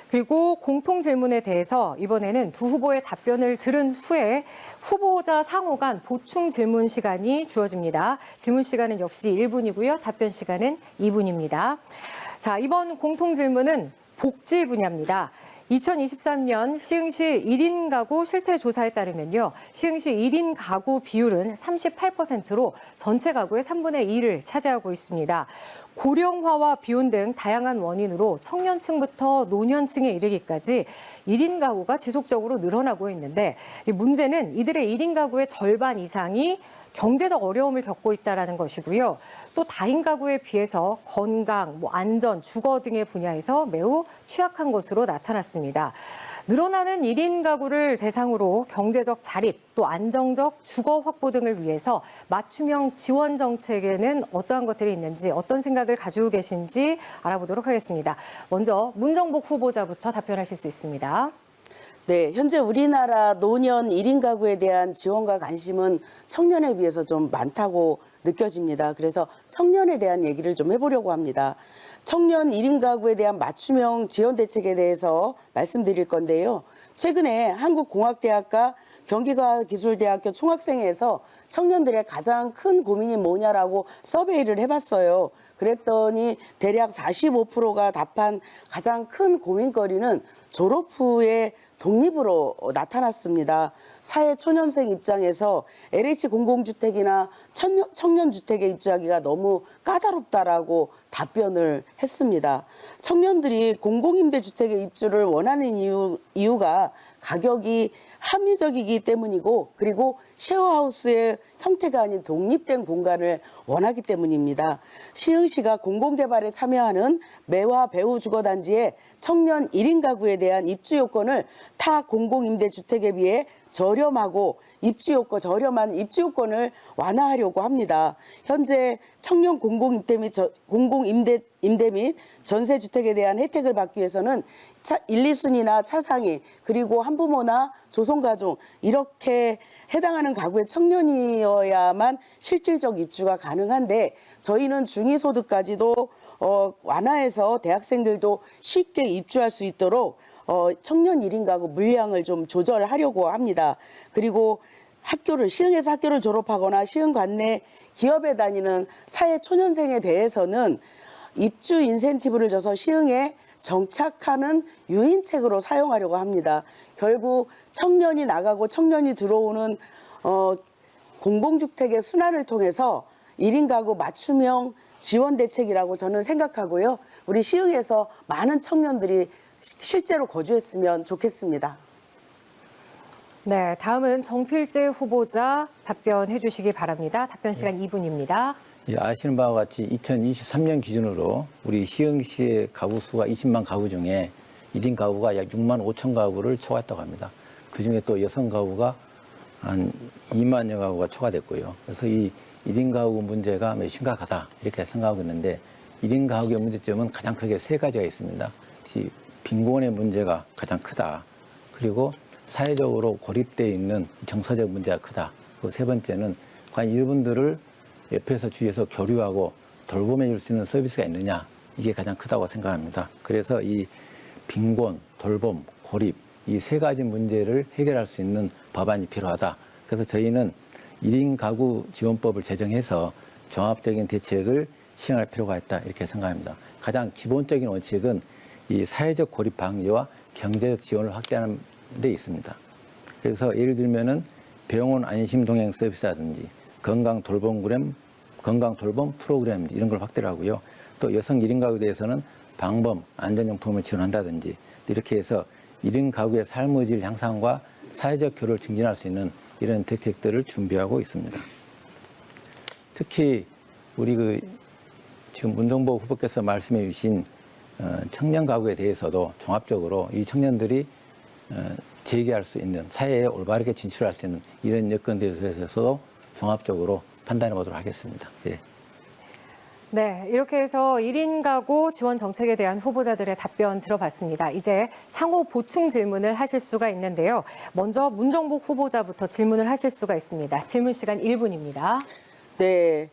그리고 공통 질문에 대해서 이번에는 두 후보의 답변을 들은 후에 후보자 상호 간 보충 질문 시간이 주어집니다. 질문 시간은 역시 1분이고요. 답변 시간은 2분입니다. 자, 이번 공통 질문은 복지 분야입니다. 2023년 시흥시 1인 가구 실태 조사에 따르면요. 시흥시 1인 가구 비율은 38%로 전체 가구의 3분의 2를 차지하고 있습니다. 고령화와 비혼 등 다양한 원인으로 청년층부터 노년층에 이르기까지 1인 가구가 지속적으로 늘어나고 있는데 이 문제는 이들의 1인 가구의 절반 이상이 경제적 어려움을 겪고 있다는 것이고요. 또 다인 가구에 비해서 건강, 안전, 주거 등의 분야에서 매우 취약한 것으로 나타났습니다. 늘어나는 1인 가구를 대상으로 경제적 자립, 또 안정적 주거 확보 등을 위해서 맞춤형 지원 정책에는 어떠한 것들이 있는지, 어떤 생각을 가지고 계신지 알아보도록 하겠습니다. 먼저 문정복 후보자부터 답변하실 수 있습니다. 네, 현재 우리나라 노년 1인 가구에 대한 지원과 관심은 청년에 비해서 좀 많다고 느껴집니다. 그래서 청년에 대한 얘기를 좀 해보려고 합니다. 청년 1인 가구에 대한 맞춤형 지원 대책에 대해서 말씀드릴 건데요. 최근에 한국공학대학과 경기과학기술대학교 총학생회에서 청년들의 가장 큰 고민이 뭐냐라고 서베이를 해봤어요. 그랬더니 대략 45%가 답한 가장 큰 고민거리는 졸업 후에 독립으로 나타났습니다. 사회 초년생 입장에서 LH 공공주택이나 청년주택에 입주하기가 너무 까다롭다라고 답변을 했습니다. 청년들이 공공임대주택에 입주를 원하는 이유가 가격이 합리적이기 때문이고, 그리고 쉐어하우스의 형태가 아닌 독립된 공간을 원하기 때문입니다. 시흥시가 공공개발에 참여하는 매화 배후 주거단지의 청년 1인 가구에 대한 입주 요건을 타 공공임대주택에 비해 저렴하고 저렴한 입주 요건을 완화하려고 합니다. 현재 청년 공공임대 및 전세주택에 대한 혜택을 받기 위해서는 1, 2순위나 차상위, 그리고 한부모나 조성가족 이렇게 해당하는 가구의 청년이어야만 실질적 입주가 가능한데, 저희는 중위소득까지도 완화해서 대학생들도 쉽게 입주할 수 있도록 청년 1인 가구 물량을 좀 조절하려고 합니다. 그리고 시흥에서 학교를 졸업하거나 시흥 관내 기업에 다니는 사회 초년생에 대해서는 입주 인센티브를 줘서 시흥에 정착하는 유인책으로 사용하려고 합니다. 결국 청년이 나가고 청년이 들어오는 공공주택의 순환을 통해서 1인 가구 맞춤형 지원 대책이라고 저는 생각하고요. 우리 시흥에서 많은 청년들이 실제로 거주했으면 좋겠습니다. 네, 다음은 정필재 후보자 답변해 주시기 바랍니다. 답변 시간 2분입니다. 예, 아시는 바와 같이 2023년 기준으로 우리 시흥시의 가구 수가 20만 가구 중에 1인 가구가 약 6만 5천 가구를 초과했다고 합니다. 그중에 또 여성 가구가 한 2만여 가구가 초과됐고요. 그래서 이 1인 가구 문제가 매우 심각하다 이렇게 생각하고 있는데, 1인 가구의 문제점은 가장 크게 세 가지가 있습니다. 빈곤의 문제가 가장 크다. 그리고 사회적으로 고립되어 있는 정서적 문제가 크다. 그리고 세 번째는 과연 이분들을 옆에서 주위에서 교류하고 돌봄해 줄 수 있는 서비스가 있느냐, 이게 가장 크다고 생각합니다. 그래서 이 빈곤, 돌봄, 고립 이 세 가지 문제를 해결할 수 있는 법안이 필요하다. 그래서 저희는 1인 가구 지원법을 제정해서 종합적인 대책을 시행할 필요가 있다 이렇게 생각합니다. 가장 기본적인 원칙은 이 사회적 고립 방지와 경제적 지원을 확대하는 데 있습니다. 그래서 예를 들면은 병원 안심 동행 서비스라든지 건강 돌봄 프로그램 이런 걸 확대를 하고요. 또 여성 1인 가구에 대해서는 방범 안전용품을 지원한다든지, 이렇게 해서 1인 가구의 삶의 질 향상과 사회적 교류를 증진할 수 있는 이런 대책들을 준비하고 있습니다. 특히 우리 지금 문정복 후보께서 말씀해 주신 청년 가구에 대해서도 종합적으로 이 청년들이 재기할 수 있는, 사회에 올바르게 진출할 수 있는 이런 여건들에 대해서도 종합적으로 판단해 보도록 하겠습니다. 예. 네, 이렇게 해서 1인 가구 지원 정책에 대한 후보자들의 답변 들어봤습니다. 이제 상호 보충 질문을 하실 수가 있는데요. 먼저 문정복 후보자부터 질문을 하실 수가 있습니다. 질문 시간 1분입니다. 네.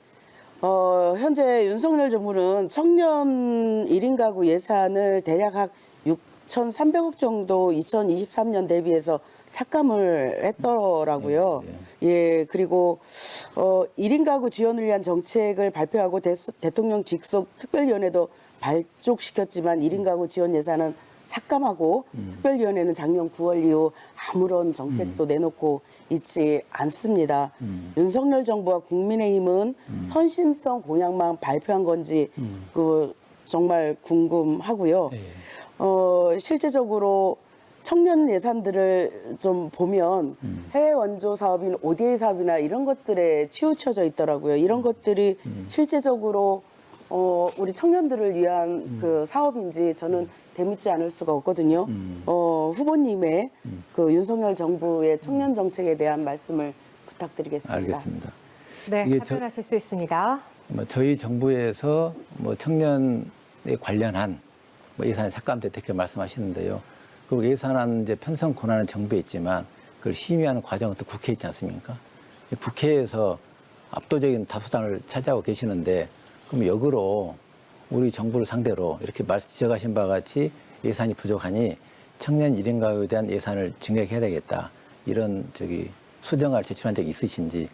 현재 윤석열 정부는 청년 1인 가구 예산을 대략 한 6,300억 정도 2023년 대비해서 삭감을 했더라고요. 예, 그리고 1인 가구 지원을 위한 정책을 발표하고 대통령 직속 특별위원회도 발족시켰지만 1인 가구 지원 예산은 삭감하고 특별위원회는 작년 9월 이후 아무런 정책도 내놓고 있지 않습니다. 윤석열 정부와 국민의힘은 선심성 공약만 발표한 건지 정말 궁금하고요. 실제적으로 청년 예산들을 좀 보면 해외 원조 사업인 ODA 사업이나 이런 것들에 치우쳐져 있더라고요. 이런 것들이 실제적으로 우리 청년들을 위한 그 사업인지 저는 되묻지 않을 수가 없거든요. 후보님의 그 윤석열 정부의 청년 정책에 대한 말씀을 부탁드리겠습니다. 알겠습니다. 네, 이게 답변하실 수 있습니다. 저희 정부에서 청년에 관련한 예산이 삭감됐다 이렇게 말씀하시는데요. 그 예산안 이제 편성 권한은 정부에 있지만 그걸 심의하는 과정은 또 국회에 있지 않습니까? 국회에서 압도적인 다수당을 차지하고 계시는데 그럼 역으로 우리 정부를 상대로 이렇게 지적하신 바와 같이 예산이 부족하니 청년 1인 가구에 대한 예산을 증액해야 되겠다. 이런 수정안을 제출한 적이 있으신지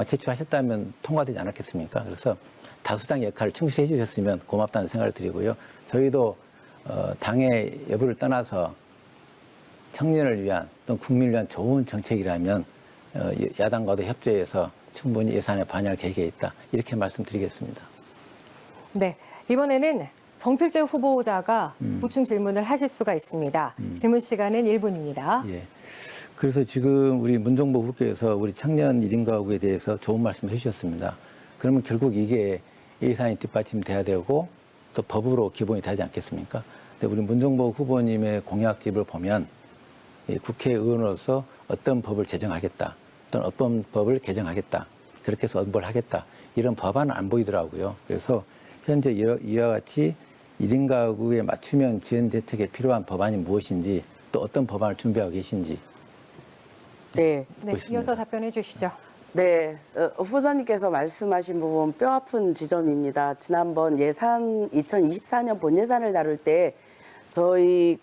제출하셨다면 통과되지 않았겠습니까? 그래서 다수당의 역할을 충실히 해주셨으면 고맙다는 생각을 드리고요. 저희도 당의 여부를 떠나서 청년을 위한 또는 국민을 위한 좋은 정책이라면 야당과도 협조해서 충분히 예산에 반영할 계획에 있다. 이렇게 말씀드리겠습니다. 네, 이번에는 정필재 후보자가 보충 질문을 하실 수가 있습니다. 질문 시간은 1분입니다. 예. 그래서 지금 우리 문정복 후보께서 우리 청년 1인 가구에 대해서 좋은 말씀 해주셨습니다. 그러면 결국 이게 예산이 뒷받침돼야 되고 또 법으로 기본이 되지 않겠습니까? 근데 우리 문정복 후보님의 공약집을 보면 국회의원으로서 어떤 법을 제정하겠다 또는 어떤 법을 개정하겠다 그렇게 해서 언보를 하겠다 이런 법안은 안 보이더라고요. 그래서 현재 이와 같이 1인 가구에 맞춤형 지원 대책에 필요한 법안이 무엇인지 또 어떤 법안을 준비하고 계신지. 네. 네, 이어서 답변해 주시죠. 네, 후보자님께서 말씀하신 부분 뼈아픈 지점입니다. 지난번 2024년 본 예산을 다룰 때 저희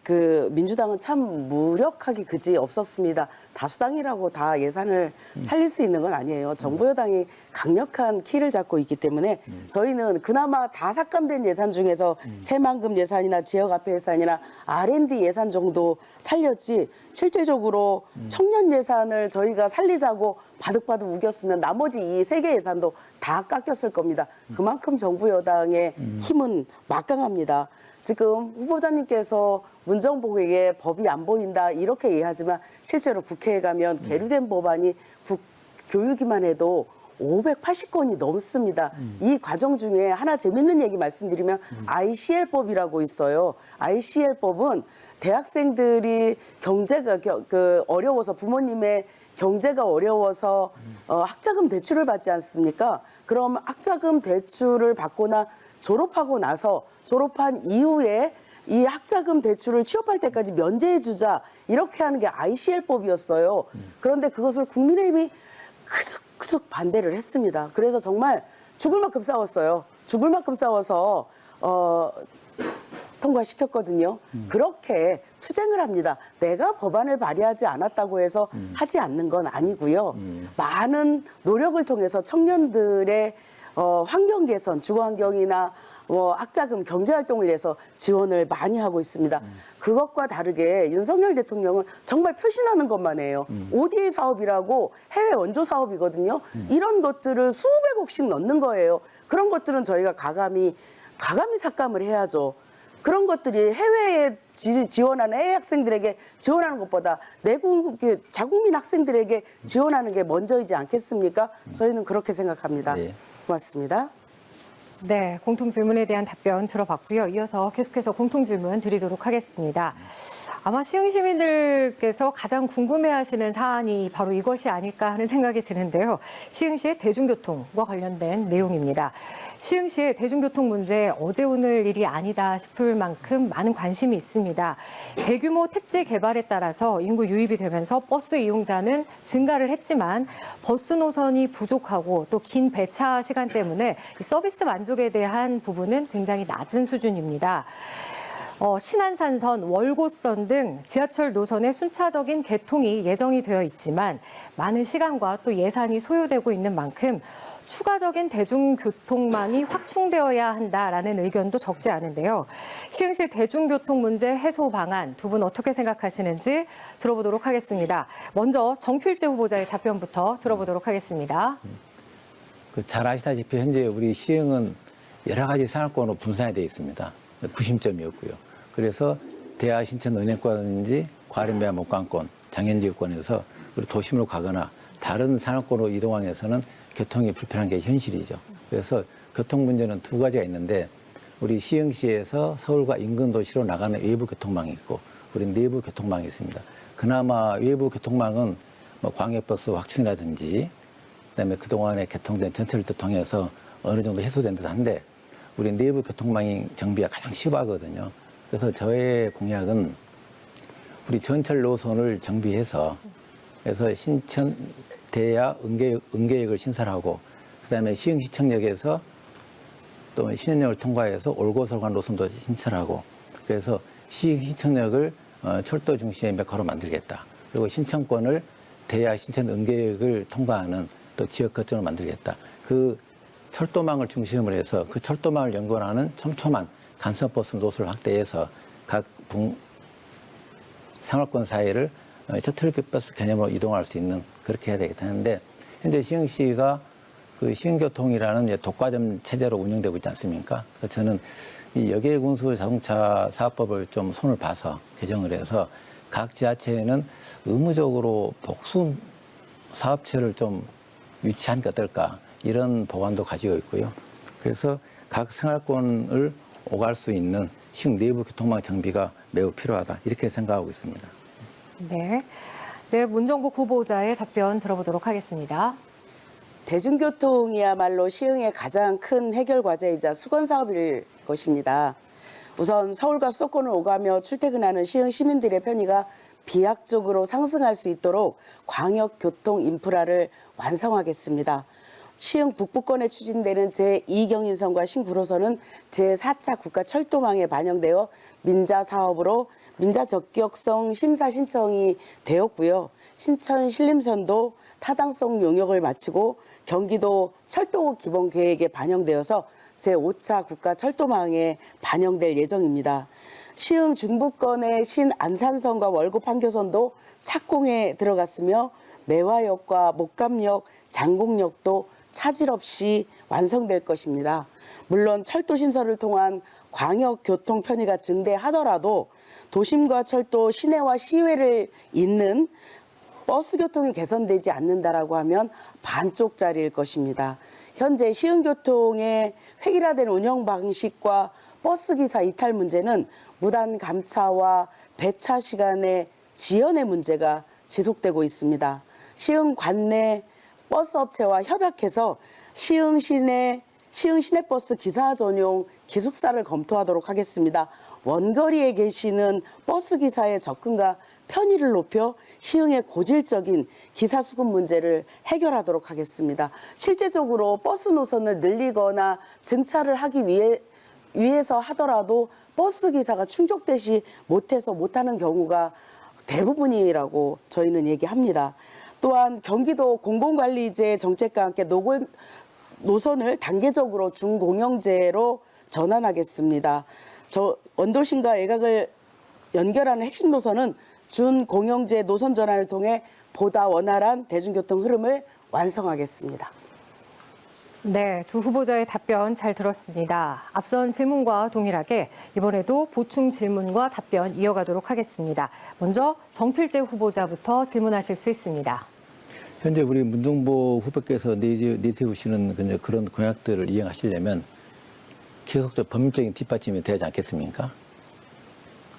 민주당은 참 무력하기 그지 없었습니다. 다수당이라고 다 예산을 살릴 수 있는 건 아니에요. 정부 여당이 강력한 키를 잡고 있기 때문에 저희는 그나마 다 삭감된 예산 중에서 새만금 예산이나 지역화폐 예산이나 R&D 예산 정도 살렸지 실제적으로 청년 예산을 저희가 살리자고 바득바득 우겼으면 나머지 이 3개 예산도 다 깎였을 겁니다. 그만큼 정부 여당의 힘은 막강합니다. 지금 후보자님께서 문정복에게 법이 안 보인다 이렇게 얘기하지만 실제로 국회에 가면 계류된 법안이 교육위만 해도 580건이 넘습니다. 이 과정 중에 하나 재밌는 얘기 말씀드리면 ICL법이라고 있어요. ICL법은 대학생들이 경제가 어려워서 부모님의 경제가 어려워서 학자금 대출을 받지 않습니까? 그럼 학자금 대출을 받거나 졸업하고 나서 졸업한 이후에 이 학자금 대출을 취업할 때까지 면제해 주자 이렇게 하는 게 ICL법이었어요. 그런데 그것을 국민의힘이 크득크득 반대를 했습니다. 그래서 정말 죽을 만큼 싸웠어요. 죽을 만큼 싸워서 통과시켰거든요. 그렇게 투쟁을 합니다. 내가 법안을 발의하지 않았다고 해서 하지 않는 건 아니고요. 많은 노력을 통해서 청년들의 환경 개선, 주거 환경이나 학자금, 경제활동을 위해서 지원을 많이 하고 있습니다. 그것과 다르게 윤석열 대통령은 정말 표신하는 것만 해요. ODA 사업이라고 해외 원조 사업이거든요. 이런 것들을 수백억씩 넣는 거예요. 그런 것들은 저희가 가감히 삭감을 해야죠. 그런 것들이 해외에 지원하는 해외 학생들에게 지원하는 것보다 자국민 학생들에게 지원하는 게 먼저이지 않겠습니까? 저희는 그렇게 생각합니다. 네. 고맙습니다. 네, 공통질문에 대한 답변 들어봤고요. 이어서 계속해서 공통질문 드리도록 하겠습니다. 아마 시흥 시민들께서 가장 궁금해하시는 사안이 바로 이것이 아닐까 하는 생각이 드는데요. 시흥시의 대중교통과 관련된 내용입니다. 시흥시의 대중교통 문제 어제 오늘 일이 아니다 싶을 만큼 많은 관심이 있습니다. 대규모 택지 개발에 따라서 인구 유입이 되면서 버스 이용자는 증가를 했지만 버스 노선이 부족하고 또 긴 배차 시간 때문에 서비스 만족에 대한 부분은 굉장히 낮은 수준입니다. 신안산선, 월곶선 등 지하철 노선의 순차적인 개통이 예정이 되어 있지만 많은 시간과 또 예산이 소요되고 있는 만큼 추가적인 대중교통망이 확충되어야 한다라는 의견도 적지 않은데요. 시흥시 대중교통 문제 해소 방안 두 분 어떻게 생각하시는지 들어보도록 하겠습니다. 먼저 정필재 후보자의 답변부터 들어보도록 하겠습니다. 잘 아시다시피 현재 우리 시흥은 여러 가지 생활권으로 분산이 되어 있습니다. 구심점이었고요. 그래서 대하 신천 은행권인지 과림배와 목강권, 장현지구권에서 우리 도심으로 가거나 다른 산업권으로 이동하기 위해서는 교통이 불편한 게 현실이죠. 그래서 교통 문제는 두 가지가 있는데 우리 시흥시에서 서울과 인근 도시로 나가는 외부 교통망이 있고 우리 내부 교통망이 있습니다. 그나마 외부 교통망은 뭐 광역버스 확충이라든지 그다음에 그동안에 개통된 전철을 통해서 어느 정도 해소된 듯한데 우리 내부 교통망 정비가 가장 심하거든요. 그래서 저의 공약은 우리 전철 노선을 정비해서 그래서 신천 대야 은계역을 신설하고 그다음에 시흥시청역에서 또 신현역을 통과해서 올고설관 노선도 신설하고 그래서 시흥시청역을 철도 중심의 메카로 만들겠다. 그리고 신청권을 대야 신천 은계역을 통과하는 또 지역 거점을 만들겠다. 그 철도망을 중심으로 해서 그 철도망을 연결하는 촘촘한 간선버스 노선을 확대해서 각 상업권 사이를 셔틀버스 개념으로 이동할 수 있는 그렇게 해야 되겠다는데 현재 시흥시가 그 시흥교통이라는 독과점 체제로 운영되고 있지 않습니까? 그래서 저는 이 여객운수 자동차 사업법을 좀 손을 봐서 개정을 해서 각 지자체에는 의무적으로 복수 사업체를 좀 유치하는 게 어떨까 이런 법안도 가지고 있고요. 그래서 각 생활권을 오갈 수 있는 시흥 내부 교통망 정비가 매우 필요하다 이렇게 생각하고 있습니다. 네, 이제 문정복 후보자의 답변 들어보도록 하겠습니다. 대중교통이야말로 시흥의 가장 큰 해결 과제이자 수건 사업일 것입니다. 우선 서울과 수도권을 오가며 출퇴근하는 시흥 시민들의 편의가 비약적으로 상승할 수 있도록 광역교통 인프라를 완성하겠습니다. 시흥 북부권에 추진되는 제2경인선과 신구로선은 제4차 국가철도망에 반영되어 민자 사업으로 민자 적격성 심사 신청이 되었고요. 신천 신림선도 타당성 용역을 마치고 경기도 철도 기본 계획에 반영되어서 제5차 국가철도망에 반영될 예정입니다. 시흥 중부권의 신안산선과 월곡 판교선도 착공에 들어갔으며 매화역과 목감역, 장곡역도 차질 없이 완성될 것입니다. 물론 철도 신설을 통한 광역교통 편의가 증대하더라도 도심과 철도, 시내와 시외를 잇는 버스 교통이 개선되지 않는다라고 하면 반쪽짜리일 것입니다. 현재 시흥교통의 획일화된 운영 방식과 버스기사 이탈 문제는 무단 감차와 배차 시간의 지연의 문제가 지속되고 있습니다. 시흥 관내 버스업체와 협약해서 시흥 시내버스 기사 전용 기숙사를 검토하도록 하겠습니다. 원거리에 계시는 버스기사의 접근과 편의를 높여 시흥의 고질적인 기사 수급 문제를 해결하도록 하겠습니다. 실제적으로 버스 노선을 늘리거나 증차를 하기 위해서 하더라도 버스 기사가 충족되지 못하는 경우가 대부분이라고 저희는 얘기합니다. 또한 경기도 공공관리제 정책과 함께 노선을 단계적으로 준공영제로 전환하겠습니다. 원도심과 외곽을 연결하는 핵심 노선은 준공영제 노선 전환을 통해 보다 원활한 대중교통 흐름을 완성하겠습니다. 네, 두 후보자의 답변 잘 들었습니다. 앞선 질문과 동일하게 이번에도 보충 질문과 답변 이어가도록 하겠습니다. 먼저 정필재 후보자부터 질문하실 수 있습니다. 현재 우리 문정복 후보께서 내세우시는 그런 공약들을 이행하시려면 계속적으로 법률적인 뒷받침이 되지 않겠습니까?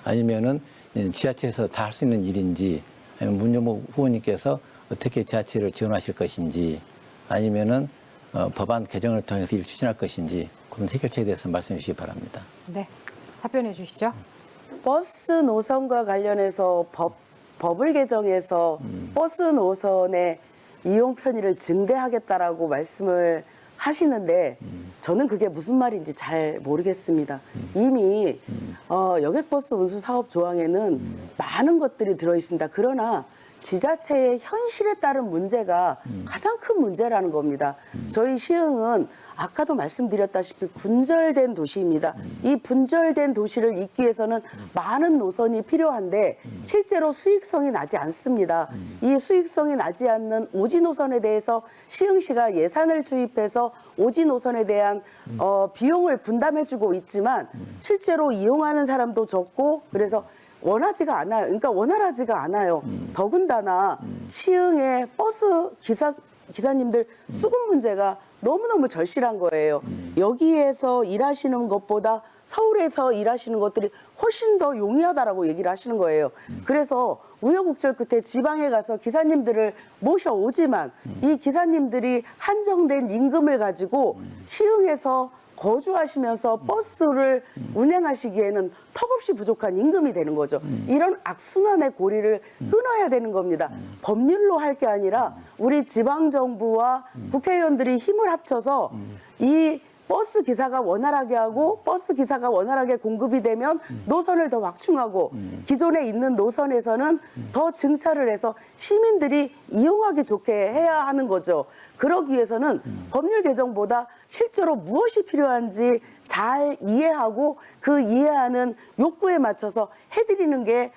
아니면은 지자체에서 다 할 수 있는 일인지, 아니면 문정복 후보님께서 어떻게 지자체를 지원하실 것인지, 아니면은 법안 개정을 통해서 일을 추진할 것인지 그런 해결책에 대해서 말씀해 주시기 바랍니다. 네, 답변해 주시죠. 버스 노선과 관련해서 법을 개정해서 버스 노선의 이용 편의를 증대하겠다라고 말씀을 하시는데 저는 그게 무슨 말인지 잘 모르겠습니다. 이미 여객버스 운수 사업 조항에는 많은 것들이 들어있습니다. 그러나 지자체의 현실에 따른 문제가 가장 큰 문제라는 겁니다. 저희 시흥은 아까도 말씀드렸다시피 분절된 도시입니다. 이 분절된 도시를 잇기 위해서는 많은 노선이 필요한데 실제로 수익성이 나지 않습니다. 이 수익성이 나지 않는 오지 노선에 대해서 시흥시가 예산을 투입해서 오지 노선에 대한 비용을 분담해주고 있지만 실제로 이용하는 사람도 적고 그래서 원하지가 않아요. 그러니까 원활하지가 않아요. 더군다나 시흥의 버스 기사님들 수급 문제가 너무너무 절실한 거예요. 여기에서 일하시는 것보다 서울에서 일하시는 것들이 훨씬 더 용이하다라고 얘기를 하시는 거예요. 그래서 우여곡절 끝에 지방에 가서 기사님들을 모셔오지만 이 기사님들이 한정된 임금을 가지고 시흥에서 거주하시면서 버스를 운행하시기에는 턱없이 부족한 임금이 되는 거죠. 이런 악순환의 고리를 끊어야 되는 겁니다. 법률로 할 게 아니라 우리 지방정부와 국회의원들이 힘을 합쳐서 이 버스 기사가 원활하게 하고 버스 기사가 원활하게 공급이 되면 노선을 더 확충하고 기존에 있는 노선에서는 더 증차를 해서 시민들이 이용하기 좋게 해야 하는 거죠. 그러기 위해서는 법률 개정보다 실제로 무엇이 필요한지 잘 이해하고 그 이해하는 욕구에 맞춰서 해드리는 게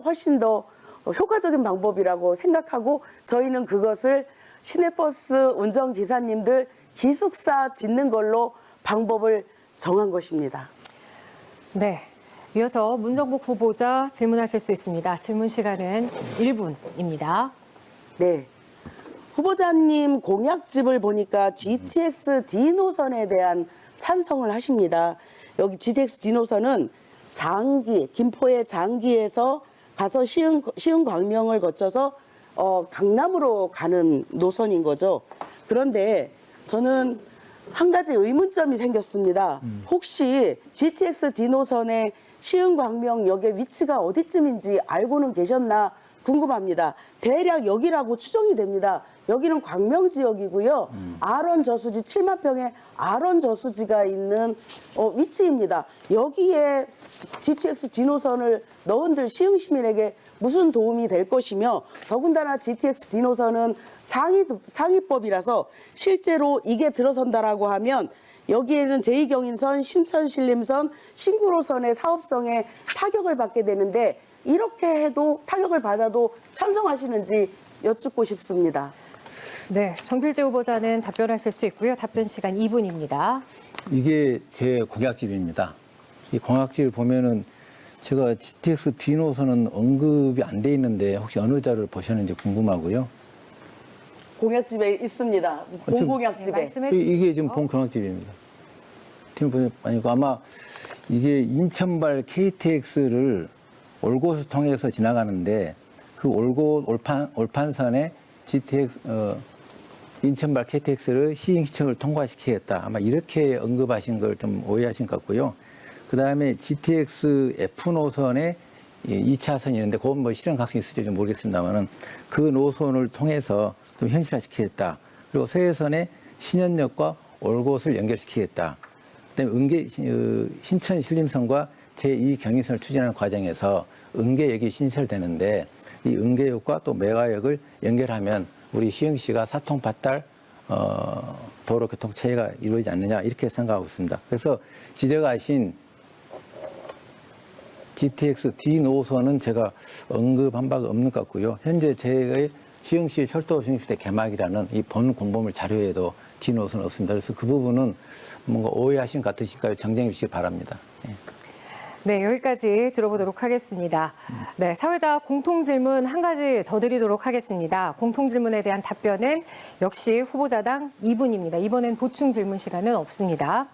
훨씬 더 효과적인 방법이라고 생각하고 저희는 그것을 시내버스 운전기사님들 기숙사 짓는 걸로 방법을 정한 것입니다. 네. 이어서 문정복 후보자 질문하실 수 있습니다. 질문 시간은 1분입니다. 네. 후보자님 공약집을 보니까 GTX D 노선에 대한 찬성을 하십니다. 여기 GTX D 노선은 김포의 장기에서 가서 시흥 광명을 거쳐서 강남으로 가는 노선인 거죠. 그런데 저는 한 가지 의문점이 생겼습니다. 혹시 GTX D 노선의 시흥 광명역의 위치가 어디쯤인지 알고는 계셨나 궁금합니다. 대략 여기라고 추정이 됩니다. 여기는 광명 지역이고요. 아론 저수지 7만 평의 아론 저수지가 있는 위치입니다. 여기에 GTX D 노선을 넣은들 시흥 시민에게 무슨 도움이 될 것이며 더군다나 GTX D 노선은 상위법이라서 실제로 이게 들어선다라고 하면 여기에는 제2경인선, 신천신림선, 신구로선의 사업성에 타격을 받게 되는데 이렇게 해도 타격을 받아도 찬성하시는지 여쭙고 싶습니다. 네, 정필재 후보자는 답변하실 수 있고요. 답변 시간 2분입니다. 이게 제 공약집입니다. 이 공약집을 보면은 제가 GTX D 노선은 언급이 안 돼 있는데 혹시 어느 자료를 보셨는지 궁금하고요. 공약집에 있습니다. 공공약집에. 네, 말씀해 주시죠. 이게 지금 본 공약집입니다. 아니고 아마 이게 인천발 KTX를 올곳을 통해서 지나가는데 그 올판선에 GTX 인천발 KTX를 시흥시청을 통과시키겠다. 아마 이렇게 언급하신 걸 좀 오해하신 것 같고요. 그 다음에 GTX F 노선에 2차선이 있는데 그건 뭐 실현 가능성이 있을지 좀 모르겠습니다만은 그 노선을 통해서 좀 현실화시키겠다. 그리고 서해선에 신현역과 올곳을 연결시키겠다. 그다음에 신천 신림선과 제2경인선을 추진하는 과정에서 은계역이 신설되는데 이 은계역과 또 매화역을 연결하면 우리 시흥시가 사통팔달 도로교통 체계가 이루어지지 않느냐 이렇게 생각하고 있습니다. 그래서 지적하신 GTX D 노선은 제가 언급한 바가 없는 것 같고요. 현재 제의 시흥시 철도 중심시대 개막이라는 이 본 공보물 자료에도 D 노선은 없습니다. 그래서 그 부분은 뭔가 오해하신 것 같으시니까 정정해 주시기 바랍니다. 네, 여기까지 들어보도록 하겠습니다. 네, 사회자 공통질문 한 가지 더 드리도록 하겠습니다. 공통질문에 대한 답변은 역시 후보자당 2분입니다. 이번엔 보충 질문 시간은 없습니다.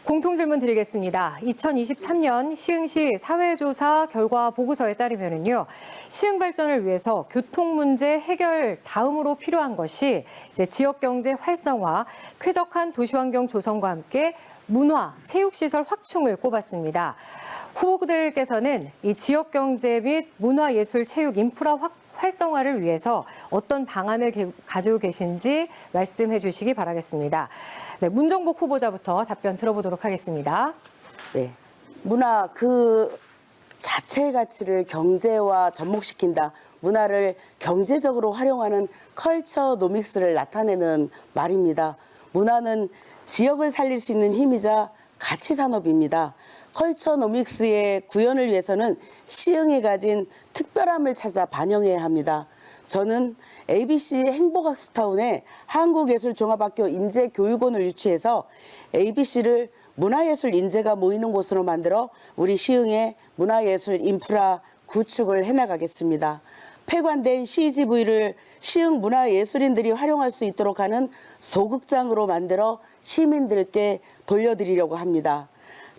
공통질문 드리겠습니다. 2023년 시흥시 사회조사 결과 보고서에 따르면요, 시흥 발전을 위해서 교통 문제 해결 다음으로 필요한 것이 이제 지역 경제 활성화, 쾌적한 도시환경 조성과 함께 문화, 체육시설 확충을 꼽았습니다. 후보들께서는 이 지역 경제 및 문화, 예술, 체육, 인프라 활성화를 위해서 어떤 방안을 가지고 계신지 말씀해 주시기 바라겠습니다. 네, 문정복 후보자부터 답변 들어보도록 하겠습니다. 네, 문화 그 자체의 가치를 경제와 접목시킨다. 문화를 경제적으로 활용하는 컬처 노믹스를 나타내는 말입니다. 문화는 지역을 살릴 수 있는 힘이자 가치 산업입니다. 컬처 노믹스의 구현을 위해서는 시흥이 가진 특별함을 찾아 반영해야 합니다. 저는 ABC 행복학습타운에 한국예술종합학교 인재교육원을 유치해서 ABC를 문화예술 인재가 모이는 곳으로 만들어 우리 시흥의 문화예술 인프라 구축을 해나가겠습니다. 폐관된 CGV를 시흥 문화예술인들이 활용할 수 있도록 하는 소극장으로 만들어 시민들께 돌려드리려고 합니다.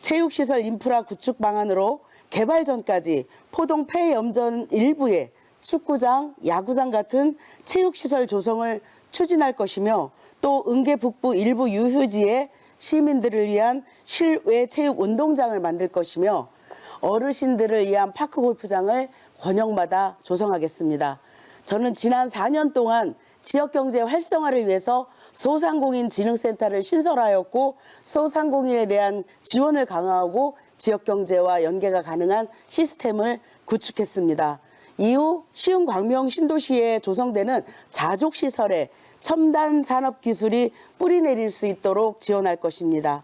체육시설 인프라 구축 방안으로 개발 전까지 포동 폐염전 일부에 축구장, 야구장 같은 체육시설 조성을 추진할 것이며 또 은계 북부 일부 유휴지에 시민들을 위한 실외 체육 운동장을 만들 것이며 어르신들을 위한 파크 골프장을 권역마다 조성하겠습니다. 저는 지난 4년 동안 지역경제 활성화를 위해서 소상공인진흥센터를 신설하였고 소상공인에 대한 지원을 강화하고 지역경제와 연계가 가능한 시스템을 구축했습니다. 이후 시흥 광명 신도시에 조성되는 자족시설에 첨단 산업기술이 뿌리내릴 수 있도록 지원할 것입니다.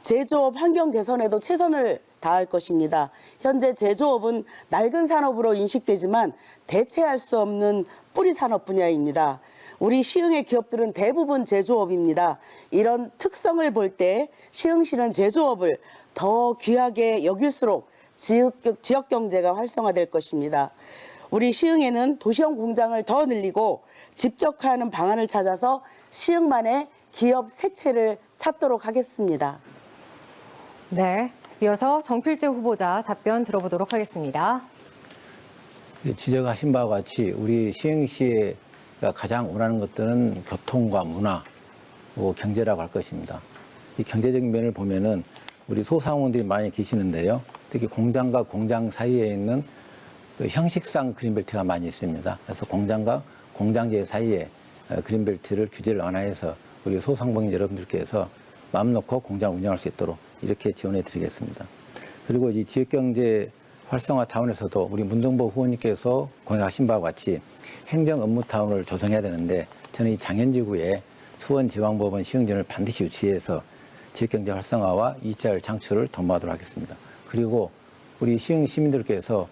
제조업 환경 개선에도 최선을 다할 것입니다. 현재 제조업은 낡은 산업으로 인식되지만 대체할 수 없는 뿌리 산업 분야입니다. 우리 시흥의 기업들은 대부분 제조업입니다. 이런 특성을 볼 때 시흥시는 제조업을 더 귀하게 여길수록 지역 경제가 활성화될 것입니다. 우리 시흥에는 도시형 공장을 더 늘리고 집적화하는 방안을 찾아서 시흥만의 기업 색채를 찾도록 하겠습니다. 네, 이어서 정필재 후보자 답변 들어보도록 하겠습니다. 지적하신 바와 같이 우리 시흥시가 가장 원하는 것들은 교통과 문화, 그리고 경제라고 할 것입니다. 이 경제적인 면을 보면은 우리 소상공인들이 많이 계시는데요. 특히 공장과 공장 사이에 있는 그 형식상 그린벨트가 많이 있습니다. 그래서 공장과 공장제 사이에 그린벨트를 규제를 완화해서 우리 소상공인 여러분들께서 마음 놓고 공장 운영할 수 있도록 이렇게 지원해 드리겠습니다. 그리고 이 지역경제 활성화 차원에서도 우리 문정보 후보님께서 공약하신 바와 같이 행정 업무타운을 조성해야 되는데 저는 이 장현지구에 수원지방법원 시흥전을 반드시 유치해서 지역경제 활성화와 일자리 창출을 도모하도록 하겠습니다. 그리고 우리 시흥 시민들께서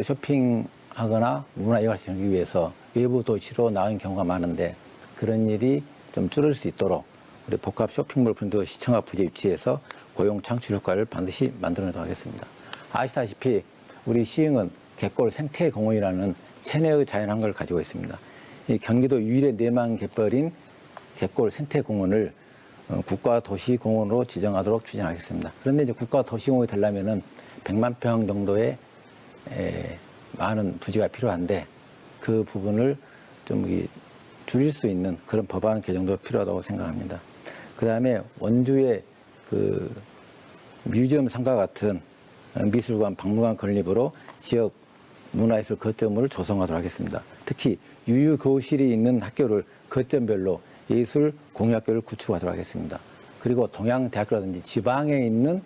쇼핑하거나 문화여가시기 위해서 외부 도시로 나온 경우가 많은데 그런 일이 좀 줄을 수 있도록 우리 복합 쇼핑몰 분도 시청화 부지 유치해서 고용 창출 효과를 반드시 만들어내도록 하겠습니다. 아시다시피 우리 시흥은 갯골 생태공원이라는 체내의 자연환경을 가지고 있습니다. 이 경기도 유일의 내만 갯벌인 갯골 생태공원을 국가도시공원으로 지정하도록 추진하겠습니다. 그런데 이제 국가도시공원이 되려면은 100만 평 정도의 많은 부지가 필요한데 그 부분을 좀 줄일 수 있는 그런 법안 개정도 필요하다고 생각합니다. 그 다음에 원주의 그 뮤지엄 상가 같은 미술관, 박물관 건립으로 지역 문화예술 거점을 조성하도록 하겠습니다. 특히 유유거실이 있는 학교를 거점별로 예술 공유학교를 구축하도록 하겠습니다. 그리고 동양대학교라든지 지방에 있는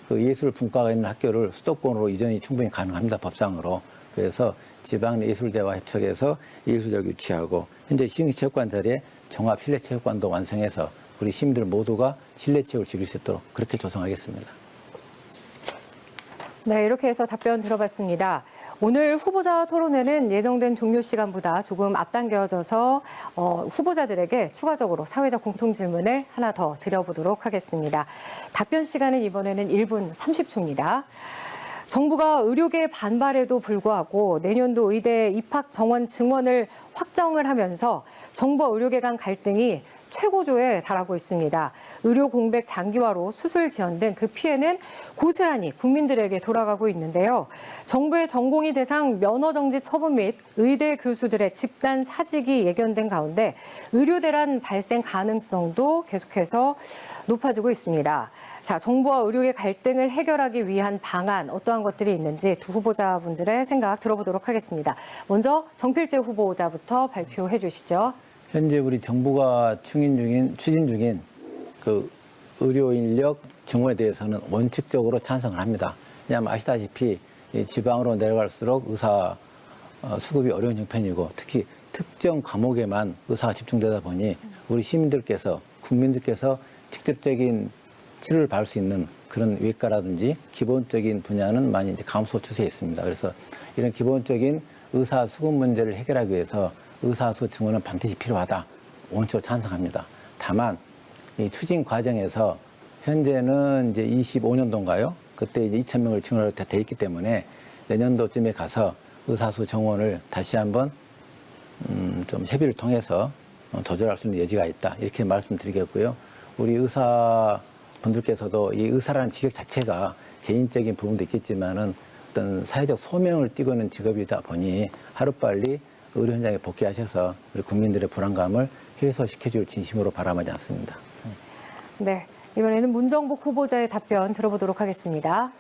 그 예술 분과가 있는 학교를 수도권으로 이전이 충분히 가능합니다. 법상으로. 그래서 지방예술대와 협력해서 예술대를 유치하고 현재 시흥체육관 자리에 종합 실내체육관도 완성해서 우리 시민들 모두가 실내체육을 즐길 수 있도록 그렇게 조성하겠습니다. 네, 이렇게 해서 답변 들어봤습니다. 오늘 후보자 토론회는 예정된 종료 시간보다 조금 앞당겨져서 후보자들에게 추가적으로 사회적 공통 질문을 하나 더 드려보도록 하겠습니다. 답변 시간은 이번에는 1분 30초입니다. 정부가 의료계 반발에도 불구하고 내년도 의대 입학 정원 증원을 확정을 하면서 정부와 의료계 간 갈등이 최고조에 달하고 있습니다. 의료 공백 장기화로 수술 지연 등 그 피해는 고스란히 국민들에게 돌아가고 있는데요. 정부의 전공의 대상 면허 정지 처분 및 의대 교수들의 집단 사직이 예견된 가운데 의료 대란 발생 가능성도 계속해서 높아지고 있습니다. 자, 정부와 의료계 갈등을 해결하기 위한 방안 어떠한 것들이 있는지 두 후보자분들의 생각 들어보도록 하겠습니다. 먼저 정필재 후보자부터 발표해 주시죠. 현재 우리 정부가 추진 중인 그 의료 인력 증원에 대해서는 원칙적으로 찬성을 합니다. 왜냐하면 아시다시피 지방으로 내려갈수록 의사 수급이 어려운 형편이고 특히 특정 과목에만 의사가 집중되다 보니 우리 시민들께서 국민들께서 직접적인 치료를 받을 수 있는 그런 외과라든지 기본적인 분야는 많이 이제 감소 추세에 있습니다. 그래서 이런 기본적인 의사 수급 문제를 해결하기 위해서 의사수 증원은 반드시 필요하다. 원칙으로 찬성합니다. 다만 이 추진 과정에서 현재는 이제 25년도인가요? 그때 이제 2,000명을 증원을 돼 있기 때문에 내년도쯤에 가서 의사수 정원을 다시 한번 좀 협의를 통해서 조절할 수 있는 여지가 있다. 이렇게 말씀드리겠고요. 우리 의사 분들께서도 이 의사라는 직업 자체가 개인적인 부분도 있겠지만은 어떤 사회적 소명을 띠고는 직업이다 보니 하루빨리 의료 현장에 복귀하셔서 우리 국민들의 불안감을 해소시켜줄 진심으로 바람하지 않습니다. 네, 이번에는 문정복 후보자의 답변 들어보도록 하겠습니다.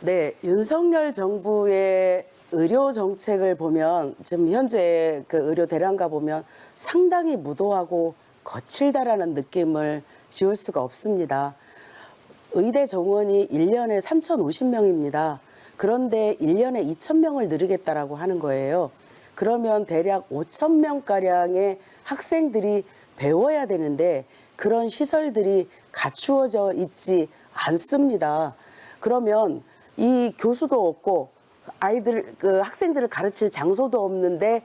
네, 윤석열 정부의 의료 정책을 보면 지금 현재 그 의료 대란가 보면 상당히 무도하고 거칠다라는 느낌을 지울 수가 없습니다. 의대 정원이 1년에 3,050명입니다. 그런데 1년에 2,000명을 늘리겠다라고 하는 거예요. 그러면 대략 5,000명가량의 학생들이 배워야 되는데 그런 시설들이 갖추어져 있지 않습니다. 그러면 이 교수도 없고 아이들, 그 학생들을 가르칠 장소도 없는데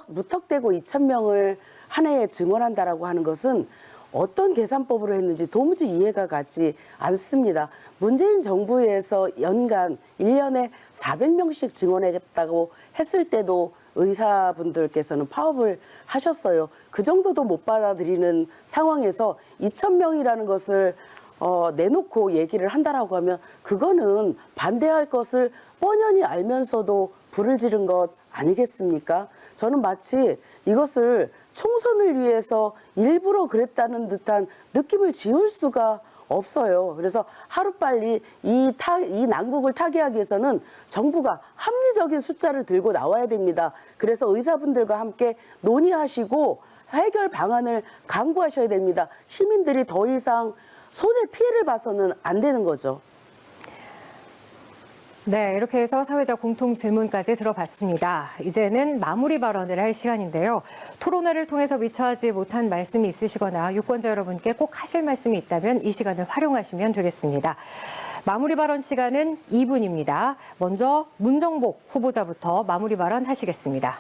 무턱대고 2,000명을 한 해에 증원한다라고 하는 것은 어떤 계산법으로 했는지 도무지 이해가 가지 않습니다. 문재인 정부에서 연간 1년에 400명씩 증원하겠다고 했을 때도 의사분들께서는 파업을 하셨어요. 그 정도도 못 받아들이는 상황에서 2,000명이라는 것을 내놓고 얘기를 한다라고 하면 그거는 반대할 것을 뻔히 알면서도 불을 지른 것 아니겠습니까? 저는 마치 이것을 총선을 위해서 일부러 그랬다는 듯한 느낌을 지울 수가 없어요. 그래서 하루빨리 이 난국을 타개하기 위해서는 정부가 합리적인 숫자를 들고 나와야 됩니다. 그래서 의사분들과 함께 논의하시고 해결 방안을 강구하셔야 됩니다. 시민들이 더 이상 손해 피해를 봐서는 안 되는 거죠. 네, 이렇게 해서 사회적 공통 질문까지 들어봤습니다. 이제는 마무리 발언을 할 시간인데요. 토론회를 통해서 미처 하지 못한 말씀이 있으시거나 유권자 여러분께 꼭 하실 말씀이 있다면 이 시간을 활용하시면 되겠습니다. 마무리 발언 시간은 2분입니다. 먼저 문정복 후보자부터 마무리 발언 하시겠습니다.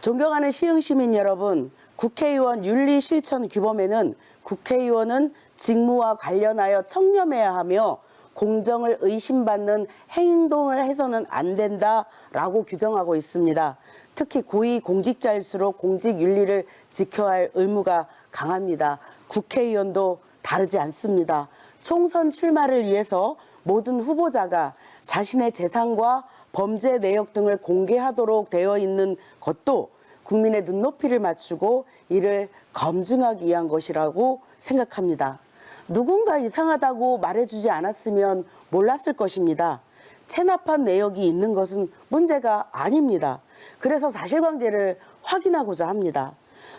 존경하는 시흥시민 여러분, 국회의원 윤리실천 규범에는 국회의원은 직무와 관련하여 청렴해야 하며 공정을 의심받는 행동을 해서는 안 된다라고 규정하고 있습니다. 특히 고위 공직자일수록 공직 윤리를 지켜야 할 의무가 강합니다. 국회의원도 다르지 않습니다. 총선 출마를 위해서 모든 후보자가 자신의 재산과 범죄 내역 등을 공개하도록 되어 있는 것도 국민의 눈높이를 맞추고 이를 검증하기 위한 것이라고 생각합니다. 누군가 이상하다고 말해주지 않았으면 몰랐을 것입니다. 체납한 내역이 있는 것은 문제가 아닙니다. 그래서 사실관계를 확인하고자 합니다.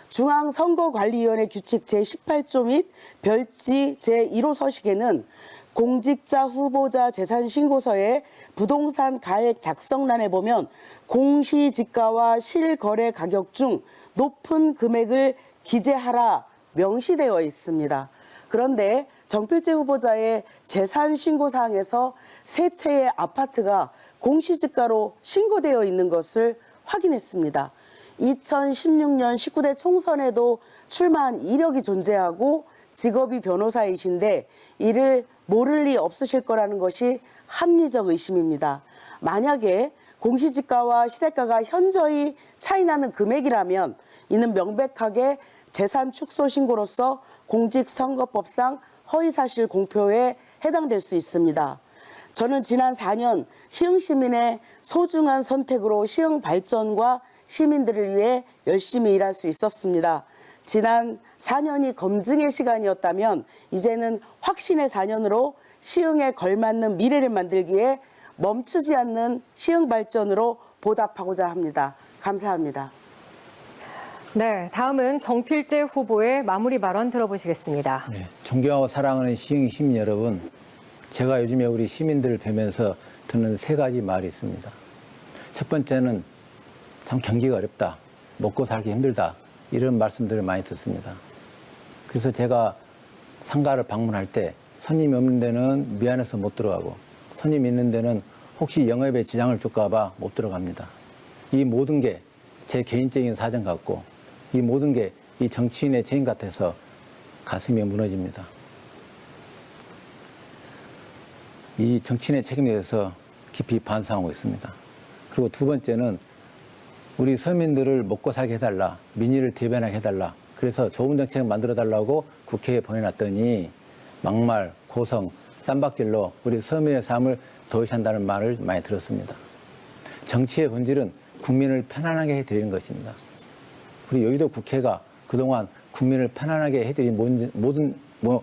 중앙선거관리위원회 규칙 제18조 및 별지 제1호 서식에는 공직자 후보자 재산신고서의 부동산 가액 작성란에 보면 공시지가와 실거래 가격 중 높은 금액을 기재하라 명시되어 있습니다. 그런데 정필재 후보자의 재산신고사항에서 세 채의 아파트가 공시지가로 신고되어 있는 것을 확인했습니다. 2016년 19대 총선에도 출마한 이력이 존재하고 직업이 변호사이신데 이를 모를 리 없으실 거라는 것이 합리적 의심입니다. 만약에 공시지가와 시세가가 현저히 차이나는 금액이라면 이는 명백하게 재산 축소 신고로서 공직선거법상 허위사실 공표에 해당될 수 있습니다. 저는 지난 4년 시흥시민의 소중한 선택으로 시흥 발전과 시민들을 위해 열심히 일할 수 있었습니다. 지난 4년이 검증의 시간이었다면 이제는 확신의 4년으로 시흥에 걸맞는 미래를 만들기에 멈추지 않는 시흥 발전으로 보답하고자 합니다. 감사합니다. 네, 다음은 정필재 후보의 마무리 발언 들어보시겠습니다. 네, 존경하고 사랑하는 시흥 시민 여러분, 제가 요즘에 우리 시민들을 뵈면서 듣는 세 가지 말이 있습니다. 첫 번째는 참 경기가 어렵다, 먹고 살기 힘들다, 이런 말씀들을 많이 듣습니다. 그래서 제가 상가를 방문할 때 손님이 없는 데는 미안해서 못 들어가고 손님이 있는 데는 혹시 영업에 지장을 줄까 봐 못 들어갑니다. 이 모든 게 제 개인적인 사정 같고 이 모든 게 이 정치인의 책임 같아서 가슴이 무너집니다. 이 정치인의 책임에 대해서 깊이 반성하고 있습니다. 그리고 두 번째는 우리 서민들을 먹고 살게 해달라, 민의를 대변하게 해달라. 그래서 좋은 정책을 만들어달라고 국회에 보내놨더니 막말, 고성, 쌈박질로 우리 서민의 삶을 도외시한다는 말을 많이 들었습니다. 정치의 본질은 국민을 편안하게 해드리는 것입니다. 우리 여의도 국회가 그동안 국민을 편안하게 해드린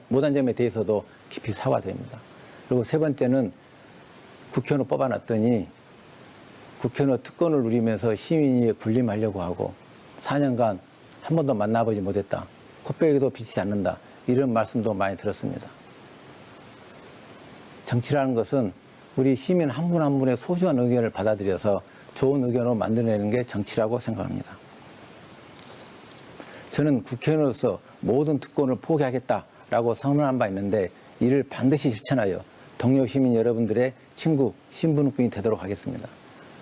못한 점에 대해서도 깊이 사과드립니다. 그리고 세 번째는 국회의원을 뽑아놨더니 국회의원 특권을 누리면서 시민이 군림하려고 하고 4년간 한 번도 만나보지 못했다. 코빼기도 비치지 않는다. 이런 말씀도 많이 들었습니다. 정치라는 것은 우리 시민 한 분 한 분의 소중한 의견을 받아들여서 좋은 의견으로 만들어내는 게 정치라고 생각합니다. 저는 국회의원으로서 모든 특권을 포기하겠다라고 선언한 바 있는데 이를 반드시 실천하여 동료 시민 여러분들의 친구, 신분꾼이 되도록 하겠습니다.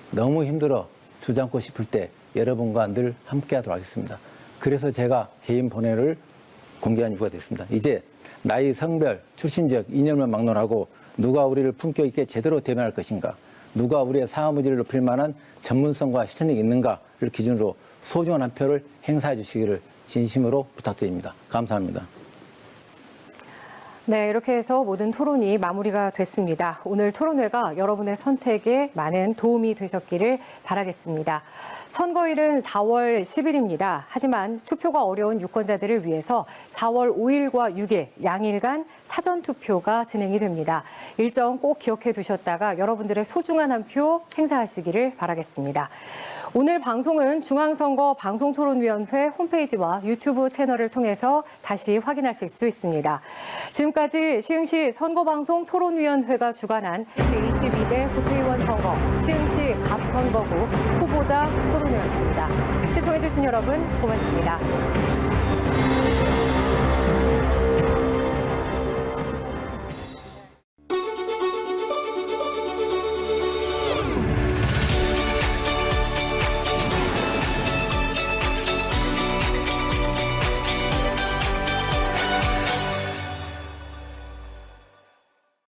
너무 힘들어 주저앉고 싶을 때 여러분과 늘 함께하도록 하겠습니다. 그래서 제가 개인 번호를 공개한 이유가 됐습니다. 이제 나이, 성별, 출신 지역, 이념을 막론하고 누가 우리를 품격 있게 제대로 대변할 것인가, 누가 우리의 사업 의지를 높일 만한 전문성과 실천력이 있는가를 기준으로 소중한 한 표를 행사해 주시기를 진심으로 부탁드립니다. 감사합니다. 네, 이렇게 해서 모든 토론이 마무리가 됐습니다. 오늘 토론회가 여러분의 선택에 많은 도움이 되셨기를 바라겠습니다. 선거일은 4월 10일입니다. 하지만 투표가 어려운 유권자들을 위해서 4월 5일과 6일 양일간 사전투표가 진행이 됩니다. 일정 꼭 기억해 두셨다가 여러분들의 소중한 한 표 행사하시기를 바라겠습니다. 오늘 방송은 중앙선거 방송토론위원회 홈페이지와 유튜브 채널을 통해서 다시 확인하실 수 있습니다. 지금까지 시흥시 선거방송 토론위원회가 주관한 제22대 국회의원 선거 시흥시 갑선거구 후보자 토론회였습니다. 시청해주신 여러분 고맙습니다.